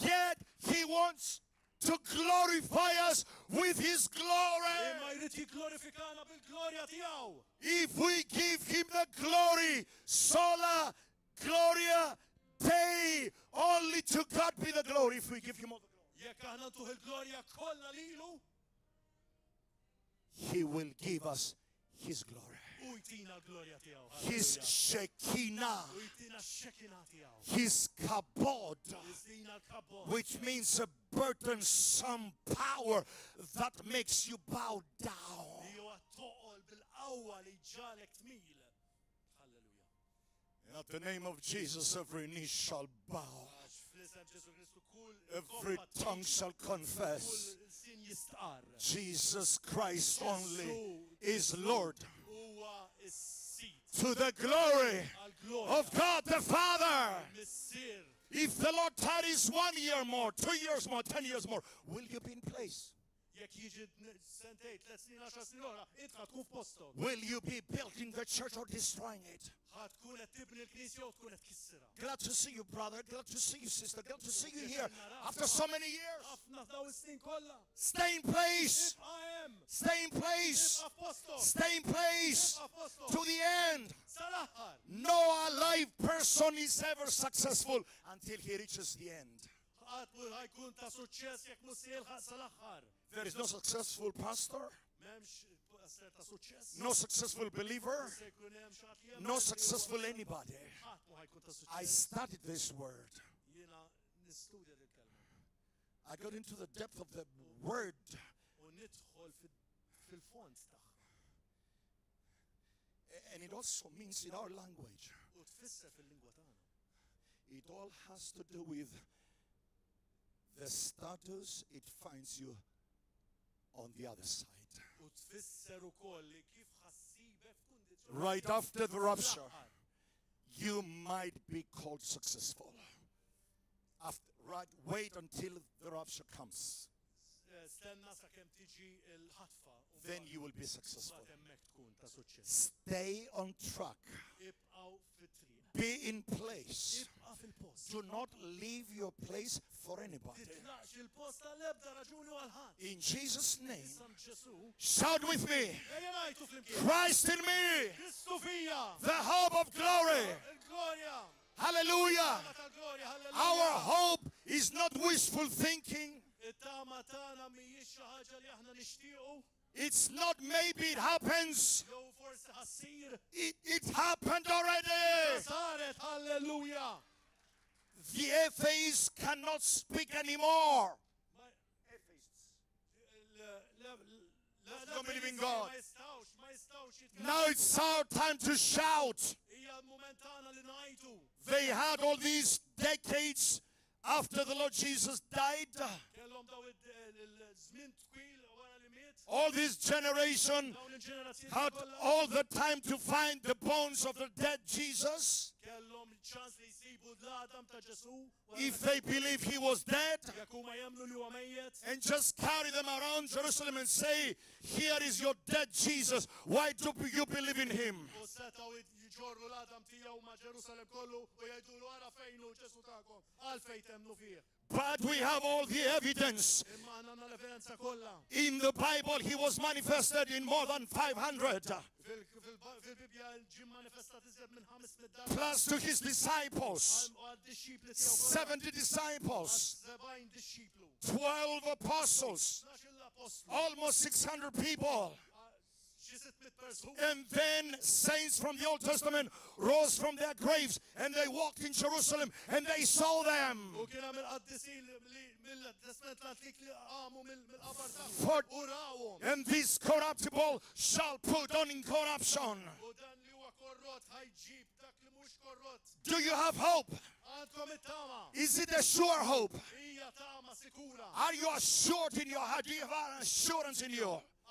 Yet he wants to glorify us with His glory. Imma jrid jigglorifikana bil-glorja tiegħu. If we give Him the glory, sola gloria Dei, only to God be the glory. If we give Him all the glory, Jekk aħna ntuħ il-glorja kollha lilu, He will give us His glory, u jtina l-glorja tiegħu. His Shekinah, U jtina x-xekina tiegħu. His kabod, Iżdina l-kabbot. which means a burdensome power that makes you bow down. Li huwa toqol bil-qawwa li ġalek tmil. Halleluja. At the name of Jesus, every knee shall bow, Għax fl-isem Ġesu Kristu kull every koppa tongue tmil, shall confess kull sin jistqar. Jesus Christ only is Lord, Huwa is-sit to the glory għall-glorja of God the Father. mis-sir. If the Lord tarries 1 year more, 2 years more, 10 years more, will you be in place? Jekk jiġi sentej, 3 snin, 10 snin oħra, int ħad tkun f'postok. Will you be building the church or destroying it? Ħad tkun qed tibni l-Knisja u tkun qed tkissirha. Glad to see you, brother. Glad to see you, sister. Glad to see you here after so many years. Ħafna f'daw is-snin kollha. Stay in place. Ibqa' hemm. Stay in place. Ibqa' f'postok. Stay in place Ibqa' f'postok. to the end. Sal-aħħar. No alive person is ever successful until he reaches the end. Ħadd mur ħajkun ta' suċċess jekk mhux se jilħaq sal-aħħar. There is no successful pastor, M'hemmx passer ta' suċċess. no successful believer, Se jkun hemm xi ħadd li hemm no successful anybody. ħadd mu ħajkun ta' I suċċess. studied this word. Jiena nistudja din kelma I got into the depth of the word. u nidħol fil-fond tagħha. And it also means in our language, U tfisser fil-lingwa tagħna. it all has to do with the status it finds you on the other side. U tfisser ukoll li kif ħassibek f'kundizzjoni. Right after the rapture, you might be called successful. Wait until the rapture comes. Stenna sakemm tiġi l-ħatfa. u Then mbagħad- you will be mbagħad successful. hemmhekk tkun ta' suċċess. Stay on track. Ibqgħu fit-triq. Be in place. Ibqa' fil-post. Do not leave your place for anybody. Titlaqx il-post tal-ebda raġuni għal ħadd. In Jesus' name, Sam Ġesu. shout with me, Ejja ngħidu flimkien. Christ in me, Kristu fija. the hope of glory. Il-glorja. Hallelujah. Tama tal-glorja. Our Halleluja. hope is not wishful thinking. It-tama tagħna mhijiex xi ħaġa li aħna nixtiequ. It's not maybe it happens. Jew forsi ħassir. It happened already. Saret. Halleluja. The atheists cannot speak anymore. Ma- Don't believe in God. Ma jistawx jitkellmu. Now it's our time to shout. Hija l-mument tagħna li ngħidu. They had all these decades after the Lord Jesus died. Kellhom daw il-żmien twil wara li miet. All this generation Dawn il-ġenerazzjoni had kollha all the time to find the bones of the dead Jesus. kellhom ċans li jsibu l-adam ta' Ġesu. If they believe he was dead, Jekk huma jemmnu li huwa mejjed. and just carry them around Jerusalem and say, here is your dead Jesus. Why do you believe in him? U setgħu jġorru l-adam tiegħu ma' Ġerusalem kollu u jgħidulu ara fejn hu Ġesu tagħkom. Għalfejn temnu fih. But we have all the evidence. Imma għandna l-evidenza kollha. In the Bible, he was manifested in more than 500. Fil-Bibja ġim manifestat iżjed minn 500 darba. Plus to his disciples, Għad-disċipli tiegħu 70 disciples, 70 disċiplu. 12 apostles, 12 l-apostlu. almost 600 people. Xi 600 persuna. And then saints from the Old Testament rose from their graves and they walked in Jerusalem and they saw them. U kien hemm il-qaddisin li mill-testament l-antik li qamu mill-qabar For- tagħhom. U rawhom. And this corruptible shall put on incorruption. U dan li huwa korrott ħajġib dak li mhux korrott. Do you have hope? Għandkom it-tama. Is it a sure hope? Hija tama sikura. Are you assured in your heart? Do you have an assurance in you?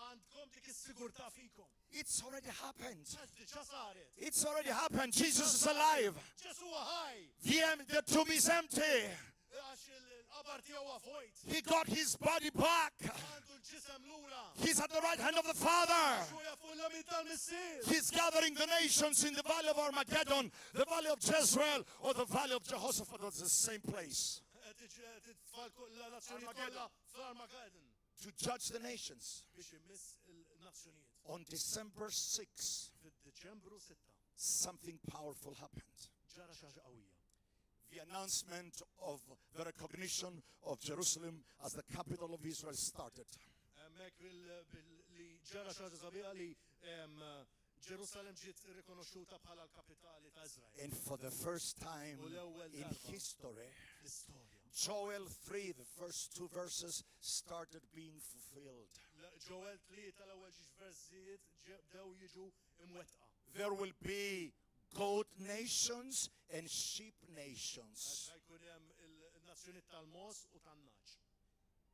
Għandkom dik is-sigurtà fikom. It's already happened. Diġà saret. It's already happened. Jesus is alive. Ġesu huwa ħaj. The tomb is empty. Għax il-qabar tiegħu huwa vojt. He got his body back. Għandu l-ġisem lura. He's at the right hand of the Father. Xujja fuq l-lamit tal-missier. He's gathering the nations in the valley of Armageddon, the valley of Jezreel, or the valley of Jehoshaphat. That's the same place. Qed titfal l-nazzjonijiet kollha fl-Armageddon. To judge the nations. Biex imiss il-nazzjonijiet. On December 6, Fid-Deċembru 6 something powerful happened. ġara xi ħaġa qawwija. The announcement of the recognition of Jerusalem as the capital of Israel started. Hemmhekk li ġara xi ħaġa sabiħa li Ġerusalem ġiet rikonoxxuta bħala l-kapitali ta' Iżrael. And for the first time in history, Joel 3, the first 2 verses, started being fulfilled. Joel 3 tal-ewwel ġiex verżijiet bdew jiġu imwettqa. There will be goat nations and sheep nations. Jkun hemm il-nazzjonijiet tal-mos u tan-naġ.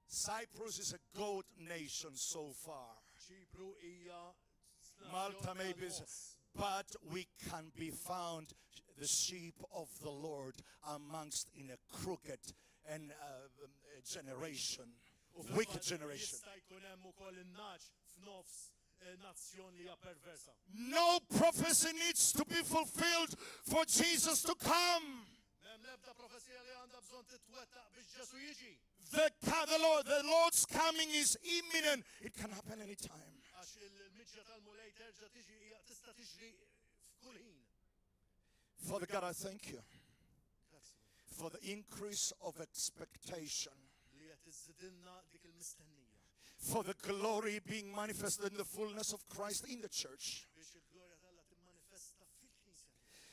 Cyprus is a goat nation so far. Ċipru hija Malta maybe, but we can be found the sheep of the Lord amongst in a crooked and generation, wicked generation. No prophecy needs to be fulfilled for Jesus to come. The Lord's coming is imminent. It can happen anytime. Father God, I thank you for the increase of expectation, for the glory being manifested in the fullness of Christ in the church.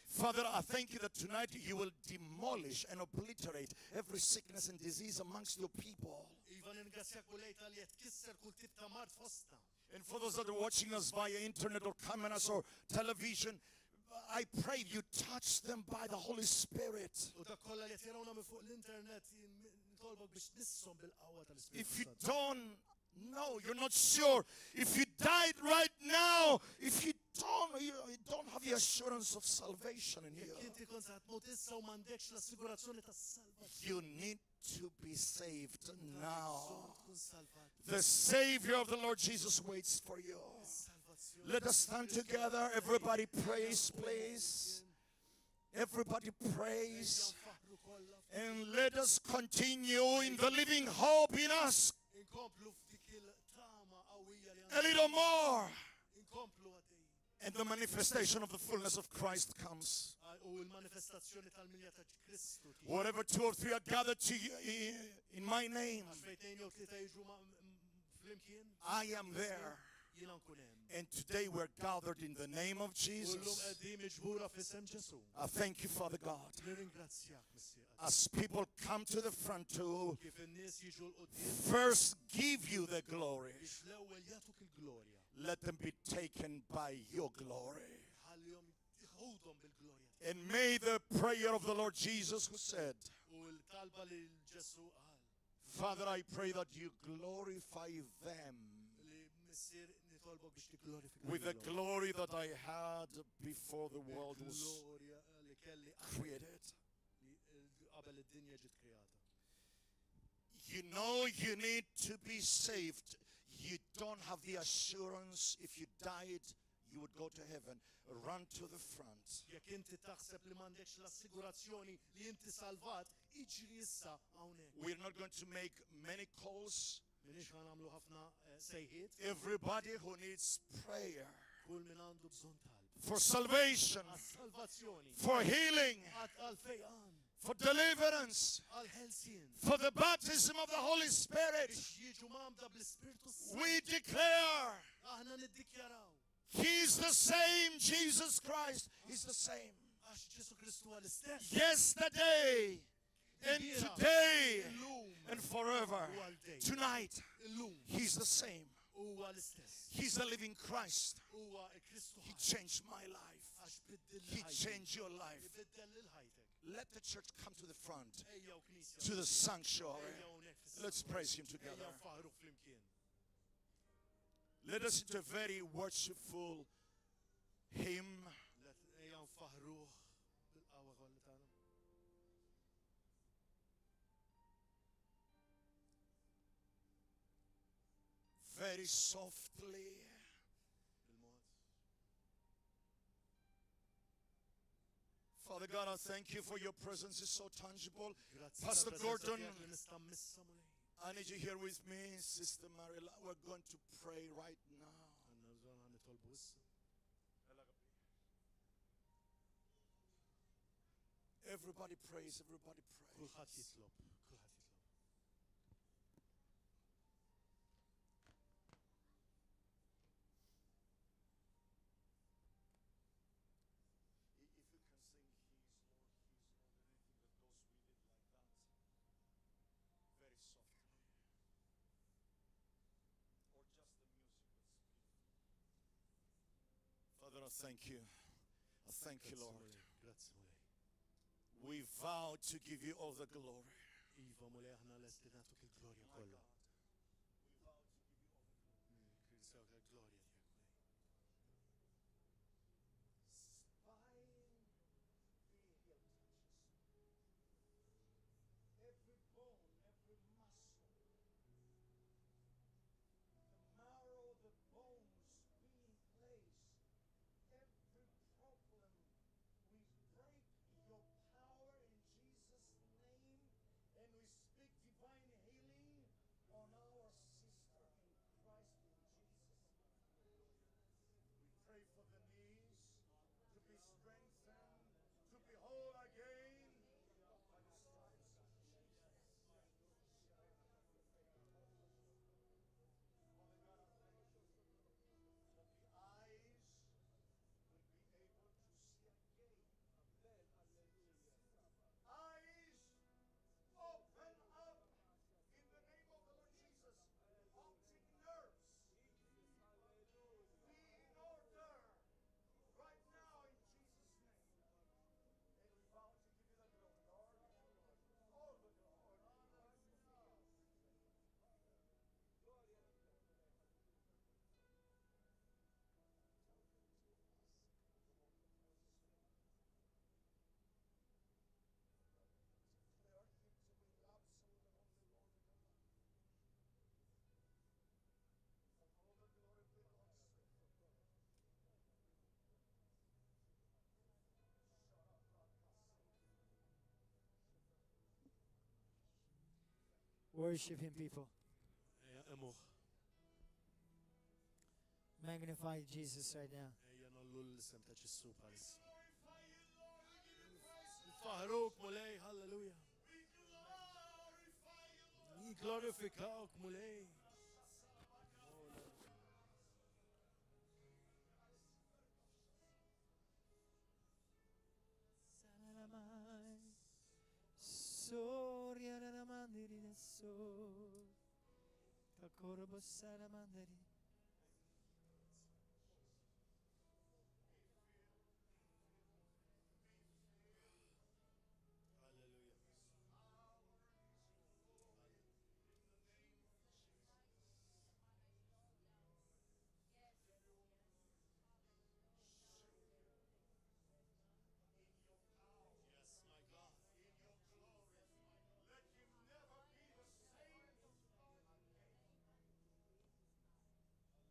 Father, I thank you that tonight you will demolish and obliterate every sickness and disease amongst your people. And for those that are watching us via internet or cameras or television, I pray you touch them by the Holy Spirit. If you don't know, you're not sure, if you died right now, if you don't have the assurance of salvation in you, you need to be saved now. The Savior of the Lord Jesus waits for you. Let us stand together. Everybody praise, please. Everybody praise. And let us continue in the living hope in us. A little more. And the manifestation of the fullness of Christ comes. Whatever 2 or 3 are gathered to you in my name, I am there. And today we're gathered in the name of Jesus. I thank you, Father God. As people come to the front to first give you the glory, let them be taken by your glory. And may the prayer of the Lord Jesus, who said, Father, I pray that you glorify them with the glory that I had before the world was created. You know you need to be saved. You don't have the assurance if you died you would go to heaven. Run to the front. We're not going to make many calls. Everybody who needs prayer for salvation, for healing, for deliverance, for the baptism of the Holy Spirit, we declare He's the same. Jesus Christ is the same. Yesterday and today and forever. Tonight, He's the same. He's the living Christ. He changed my life. He changed your life. Let the church come to the front, to the sanctuary. Let's praise Him together. Let us into a very worshipful hymn. Very softly. Father God, I thank you for your presence is so tangible. Grazzi Pastor tal-preżenza Gordon, tiegħek li nista' mmissa mulej. I need you here with me, Sister Marilla. We're going to pray right now. Għandna bżonn ħan nitolbu issa. Everybody prays, everybody prays. Kulħadd jitlob, kulħadd jitlob. If you can sing He's Lord, and anything that goes with it like that, very softly. Or just the music will speak. Father, I thank you. I thank you, Lord. Grazzi mulej. We vow to give you all the glory. Iva mulej aħna lesti nagħtuk il-glorja kollha. We vow to give you all the glory. Kinsewk il-glorja tiegħek mulej. Spine being healed touches. Every bone, every muscle, the marrow, the bones being placed, every problem, we break your power in Jesus' name, and we speak divine healing on our sister in Christ in Jesus' name. We pray for the knees to be strengthened, to be whole again by the stripes of Jesus. Father God, I thank you that the eyes will be able to see again. Eyes open up in the name of the Lord Jesus. Optic nerves be in order right now in Jesus' name. And we vow to give you the glory, Lord. All the glory. Declare him to be absolute and only Lord God. And all the glory belongs to him. Worship Him, people. Ejja emuh. Magnify Jesus right now. Ejja nollu l-isem ta' Ġesu palis. Glorify you, Lord. We give you praise. Faħruk mulej, halleluja. We glorify you, Lord. Glorifikawk mulej. Soria la mandiri da so. Kakorbo sala mandiri. Halleluja. Yes, my God. In your glory. Let him never be the same. Let me give you glory. The fullness of Christ. The fullness of God Almighty.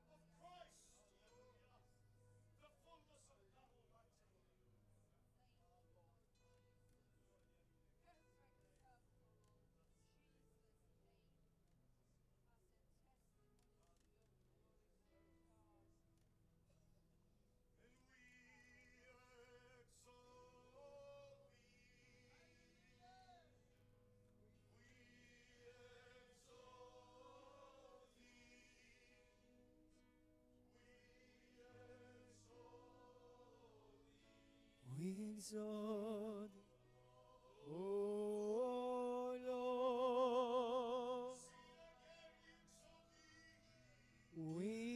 And we exalt thee. We exalt thee. We exalt thee. We exalt thee, oh Lord. Sing again, we exalt thee. We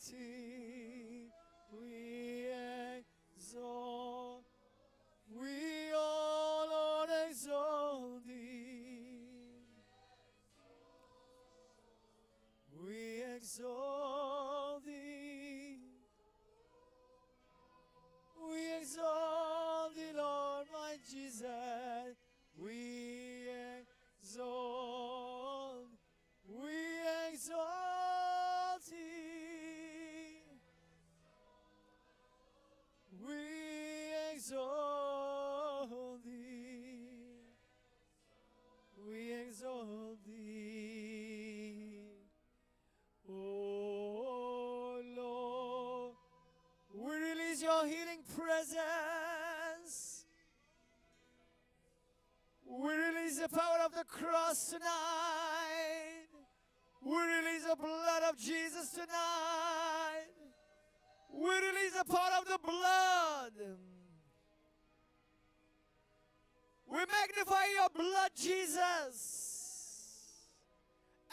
thee. We exalt, we all Lord exalt thee. We exalt thee. We exalt thee, Lord, my Jesus. We exalt thee. We exalt thee. We exalt thee. Oh Lord, we release your healing presence. We release the power of the cross tonight. We release the blood of Jesus tonight. We release the power of the blood. We magnify your blood, Jesus,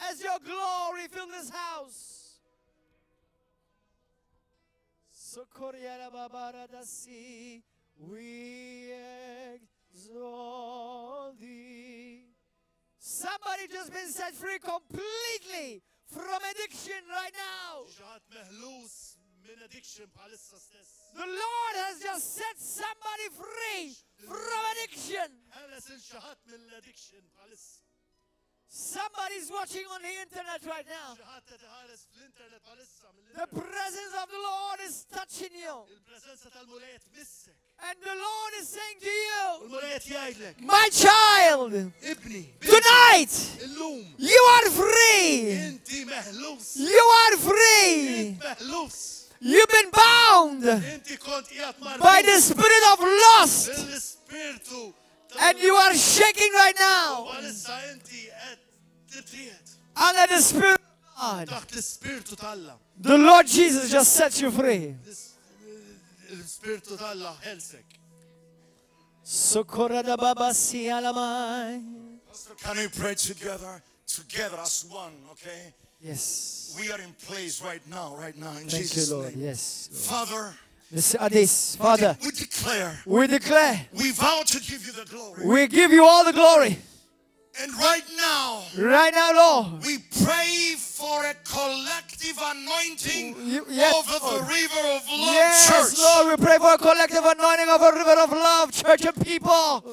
as your glory fill this house. Sokoriara babaradasi, we exalt thee. Somebody just been set free completely from addiction right now. The Lord has just set somebody free from addiction. Somebody's watching on the internet right now. The presence of the Lord is touching you. And the Lord is saying to you, my child, tonight, you are free. You are free. You've been bound by the spirit of lust. And you are shaking right now under the Spirit of God. The Lord Jesus just set you free. Can we pray together? Together as one, okay? Yes. We are in place right now in Thank Jesus' you, Lord. name. Yes, Lord. Father, Father, we declare, we we vow to give you the glory. we give you all the glory. And right now, Lord, we pray for a collective anointing yes, over Lord. the river of love Yes, church. Lord, we pray for a collective anointing of a river of love, church and people.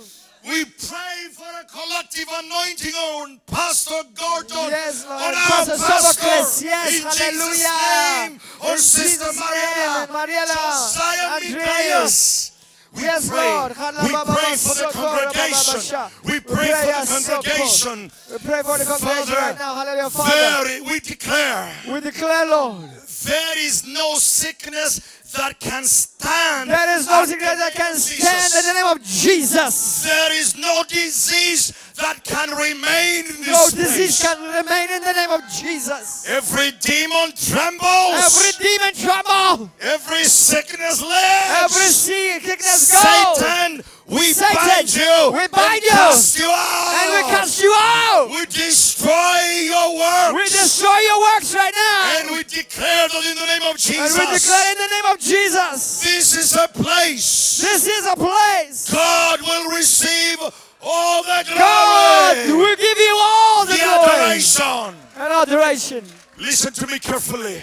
We pray for a collective anointing on Pastor Gordon, Yes, Lord. on our Pastor Sophocles, pastor, yes, in Jesus' hallelujah. name, on In Sister Jesus' name, Mariella, Josiah Andreas. Michaelis. We Yes, pray. Lord. We pray for the congregation. We pray for the congregation. We pray for the congregation Father, right now. Hallelujah, Father. we declare, We declare, Lord, there is no sickness that can stand. there is no sickness that can stand in the name of Jesus. There is no disease that can remain in No this disease place. can remain in the name of Jesus. Every demon trembles. Every demon tremble. Every sickness lives. Every sickness go. Satan, we Satan, bind you. we bind and you. cast you out. And we cast you out. We destroy your works. We destroy your works right now. And we declare that in the name of Jesus. And we declare in the name of Jesus. This is a place. This is a place. God will receive all the glory. God will give you all the glory adoration. and adoration. Listen to me carefully.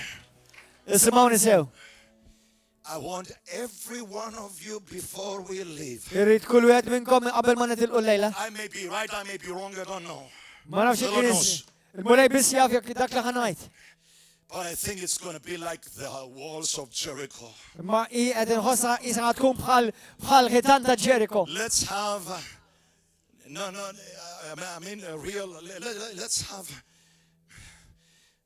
اسمعوني سوا. I want every one of you before we leave. يريد كل واحد منكم قبل ما ننتهي الليلة. I may be right, I may be wrong, I don't know. ما نعرفش الإنس. المولاي بس يعرف يدك لخنايت. But I think it's going to be like the walls of Jericho. ما إيه أدن خاصة إذا هتكون بحال غيتان تا جيريكو. Let's have, I mean a real,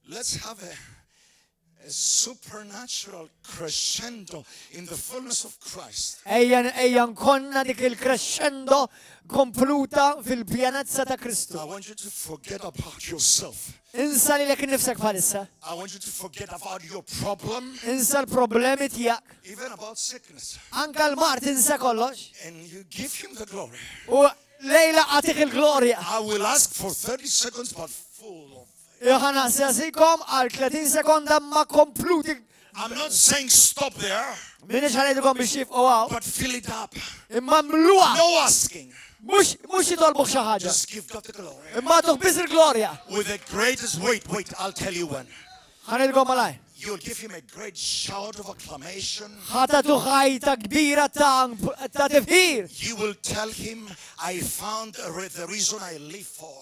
let's have a supernatural crescendo in the fullness of Christ. Ejjan konna dik il-crescendo kompluta fil-pjanazza ta' Kristu. I want you to forget about yourself. Insa li lek nifsek bħalissa. I want you to forget about your problem. Insa l-problemi tiegħek. Even about sickness. Anka l-mart insa kollox. And you give him the glory. U lejla għatik il-glorja. I will ask for 30 seconds but full of Joħana sasikom għal 30 sekonda ma kompluti I'm not saying stop there, Minix ħanedilkom biex jifqgħu hawn. but fill it up. Imma mluha. No asking. Mhux jitolbu xi ħaġa. Just give God the glory. Imma tuħ biss il-glorja. With the greatest, wait, I'll tell you when. Ħanedilkom malaj. You'll give him a great shout of acclamation. ħatatu ħajta kbira ta' tifħir. You will tell him, I found the reason I live for.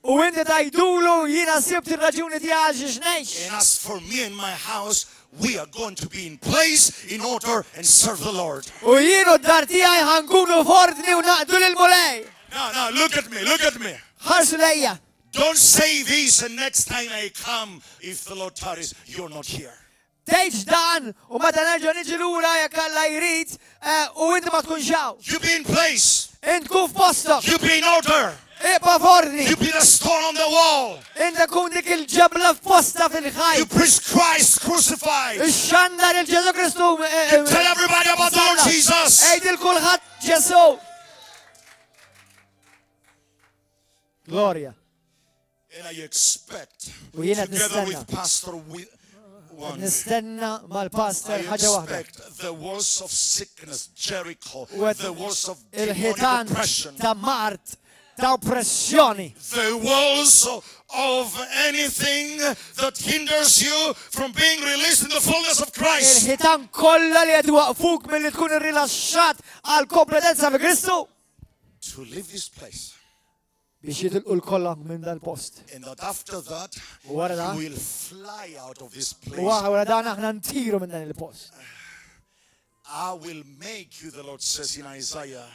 U inti tajdulu jiena sibt ir-raġuni tiegħi xi xnejx. And as for me and my house, we are going to be in place in order and serve the Lord. U jienu d-dar tiegħi ħankunu f'ordni u naqdu lil mulej. Now, look at me. Ħarsu lejja. Don't say this and next time I come, if the Lord tarries, you're not here. Tgħidx dan u meta nerġa' niġi lura jekk Alla jrid u inti ma tkunx hawn. You be in place. Int kun f'postok. You be in order. Iqpa f'ordni. You be the stone on the wall. Inta kun dik il-ġebla f'posta You fil-ħajt. preach Christ crucified. Ix-xandar il-Ġesu Kristu. You tell everybody about the Lord Jesus. Ejdil kulħadd Ġesu. Gloria. And I expect, U jiena together nistenna. with Pastor One, Nistenna mal-pastor I ħaġa waħda. expect the walls of sickness, Jericho, U the walls of demonic il-ħitan oppression, ta' mart, ta' oppressjoni. the walls of anything that hinders you from being released in the fullness of Christ. Il-ħitan kollha li qed waqfuk milli tkun irrilaxxat għal kompletenza fi Kristu To leave this place. biex jitilqu l-kollha minn dal-post. And that after that, U wara dan, you will fly out of this u place. wara dan aħna ntiru minn dan il-post. I will make you, the Lord says in Isaiah,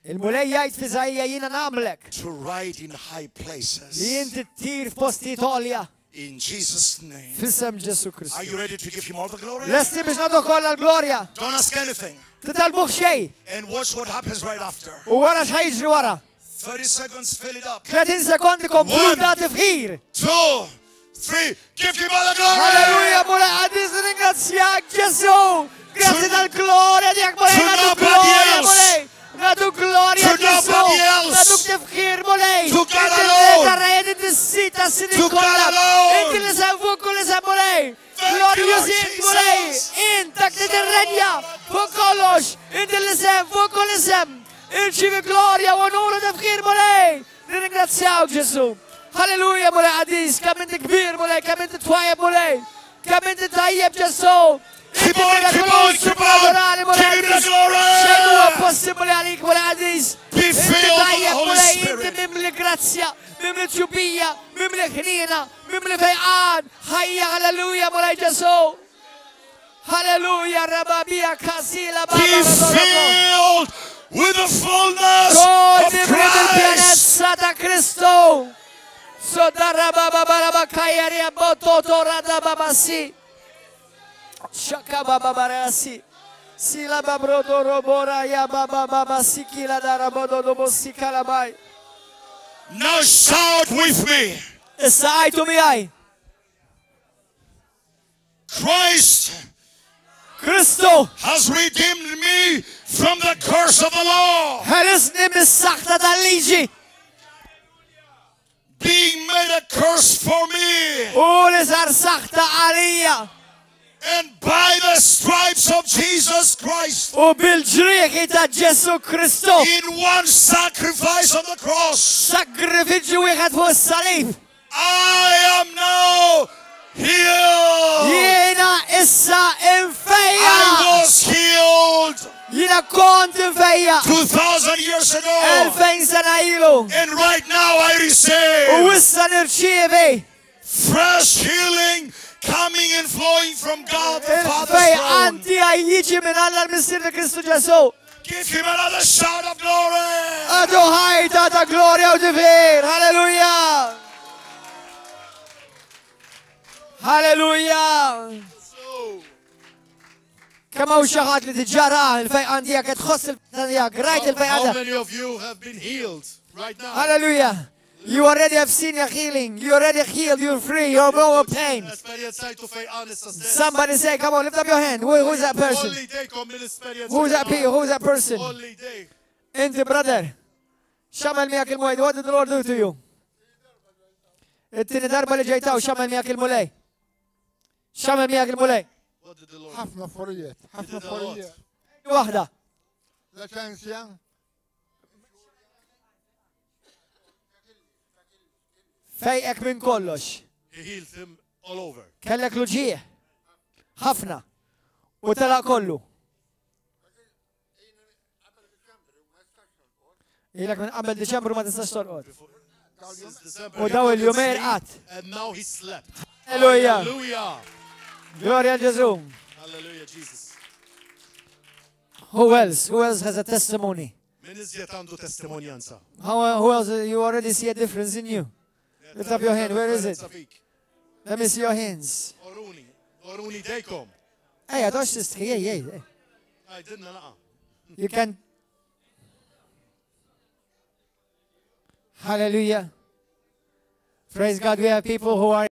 Il-mulej jgħid fi Żajja jiena nagħmlek to ride in high li places. inti ttir f'postijiet għolja In Jesus' name. f'isem Ġesu Are Kristu. you ready to give him all the glory? Lesti biex nagħtu kollha l-glorja. Don't ask anything. Titalbuh xejn. And watch what happens right after. U wara x'ħajġri wara. 30 seconds, fill it up. 30 sekondi kompluta tifħir. 2, 3, give him all the glory! Alleluja, mulej għadis ringrazzjak Ġesu. Grazzi tal-glorja tiegħek mulej. To Nagħtu nobody glorja else. mulej. Nagħtu glorja To Ġesu. nobody else. Nagħtu tifħir mulej. To God Inti alone. l-tarrajiet inti s-sita s-sinin To God kollha. alone. Inti li sem fuq kull isem mulej. Thank you, Glorjuż Lord int mulej. Jesus. Intak li tirrenja fuq kollox. Inti li sem fuq kull isem. Irċivi glorja u onuru tifħir mulej. Ringrazzjawk Ġesu. Halleluja mulej għadis. Kemm inti kbir mulej, kemm inti twajjeb mulej. Kemm inti tajjeb Ġesu. Keep on. Give him the glory. Xejn huwa possibbli għalik mulej għadis. Be Inti filled with the tajjeb Holy mulej, inti Spirit. mimli grazzja, mimli ċubija, mimli ħnina, mimli fejqan. Ħajja halleluja mulej Ġesu. Halleluja rababija kasila Be filled with the fullness Għod of nibrid Christ. il-pjanezza ta' Kristu. Sodarra baba baraba kajari abboto torada baba si. Shaka baba barasi. Sila babrodo robora ya baba baba sikila darabodo dobo sikalabai. Now shout with me. Issa għajtu miħaj. Christ Kristu. has redeemed me from the curse of the law, Ħerisni mis-saħta tal-liġi. being made a curse for me. U li sar saħta għalija. And by the stripes of Jesus Christ, U bil-ġrieħi ta' Ġesu Kristu. in one sacrifice on the cross, Sakrifiċi wieħed fuq is-salib. I am now healed. Jiena issa infejja. I was healed Jiena kont infejja. 2,000 years ago. 2000 sena ilu. And right now I U receive issa nirċievi. fresh healing coming and flowing from God the Father's Il-fej throne. anti jiġi minn Alla l-Missir ta' Kristu Ġesu. Give him another shout of glory. Għadu ħajta ta' glorja u tifir. Halleluja. Halleluja. Kemm hawn xi ħadd li tiġġara il-fej għandi jekk qed tħoss il-fej għandek. Rajt il-fej How għandek. many of you have been healed right now? Hallelujah. You already have seen your healing. You already healed. You're free. You're no more pain. Esperjenzajtu fejqan issa stess. Somebody say, come on, lift up your hand. Who's that person? Olli dejkom mill-esperjenza. Who's that people? Who's that person? Olli dej. Inti, brother. Xamal miegħek il-mulej. What did the Lord do to you? It-tieni darba li ġejtaw, xamal miegħek il-mulej. Xamal miegħek il-mulej. What What did the Lord do? ħafna affarijiet, He ħafna did a lot. affarijiet. Waħda. L-ċensja, Fejqek minn kollox. He healed him all over. Kellek luġieħ. Ħafna. U tela kollu. Ilek minn qabel Diċembru ma tistax torqod. Since December, U he daw couldn't il-jumejn sleep, qatt. and now he slept. Alleluja. Hallelujah. Gloria a Ġesu. Hallelujah, Jesus. Who else? Who else has a testimony? Min iżjed għandu testimonjanza. Who else? You already see a difference in you. Lift up your hand. Where is it? Let me see your hands. Oruni dejkom. Hey, I touched this. Hey. I didn't know. You can. Hallelujah. Praise God. We have people who are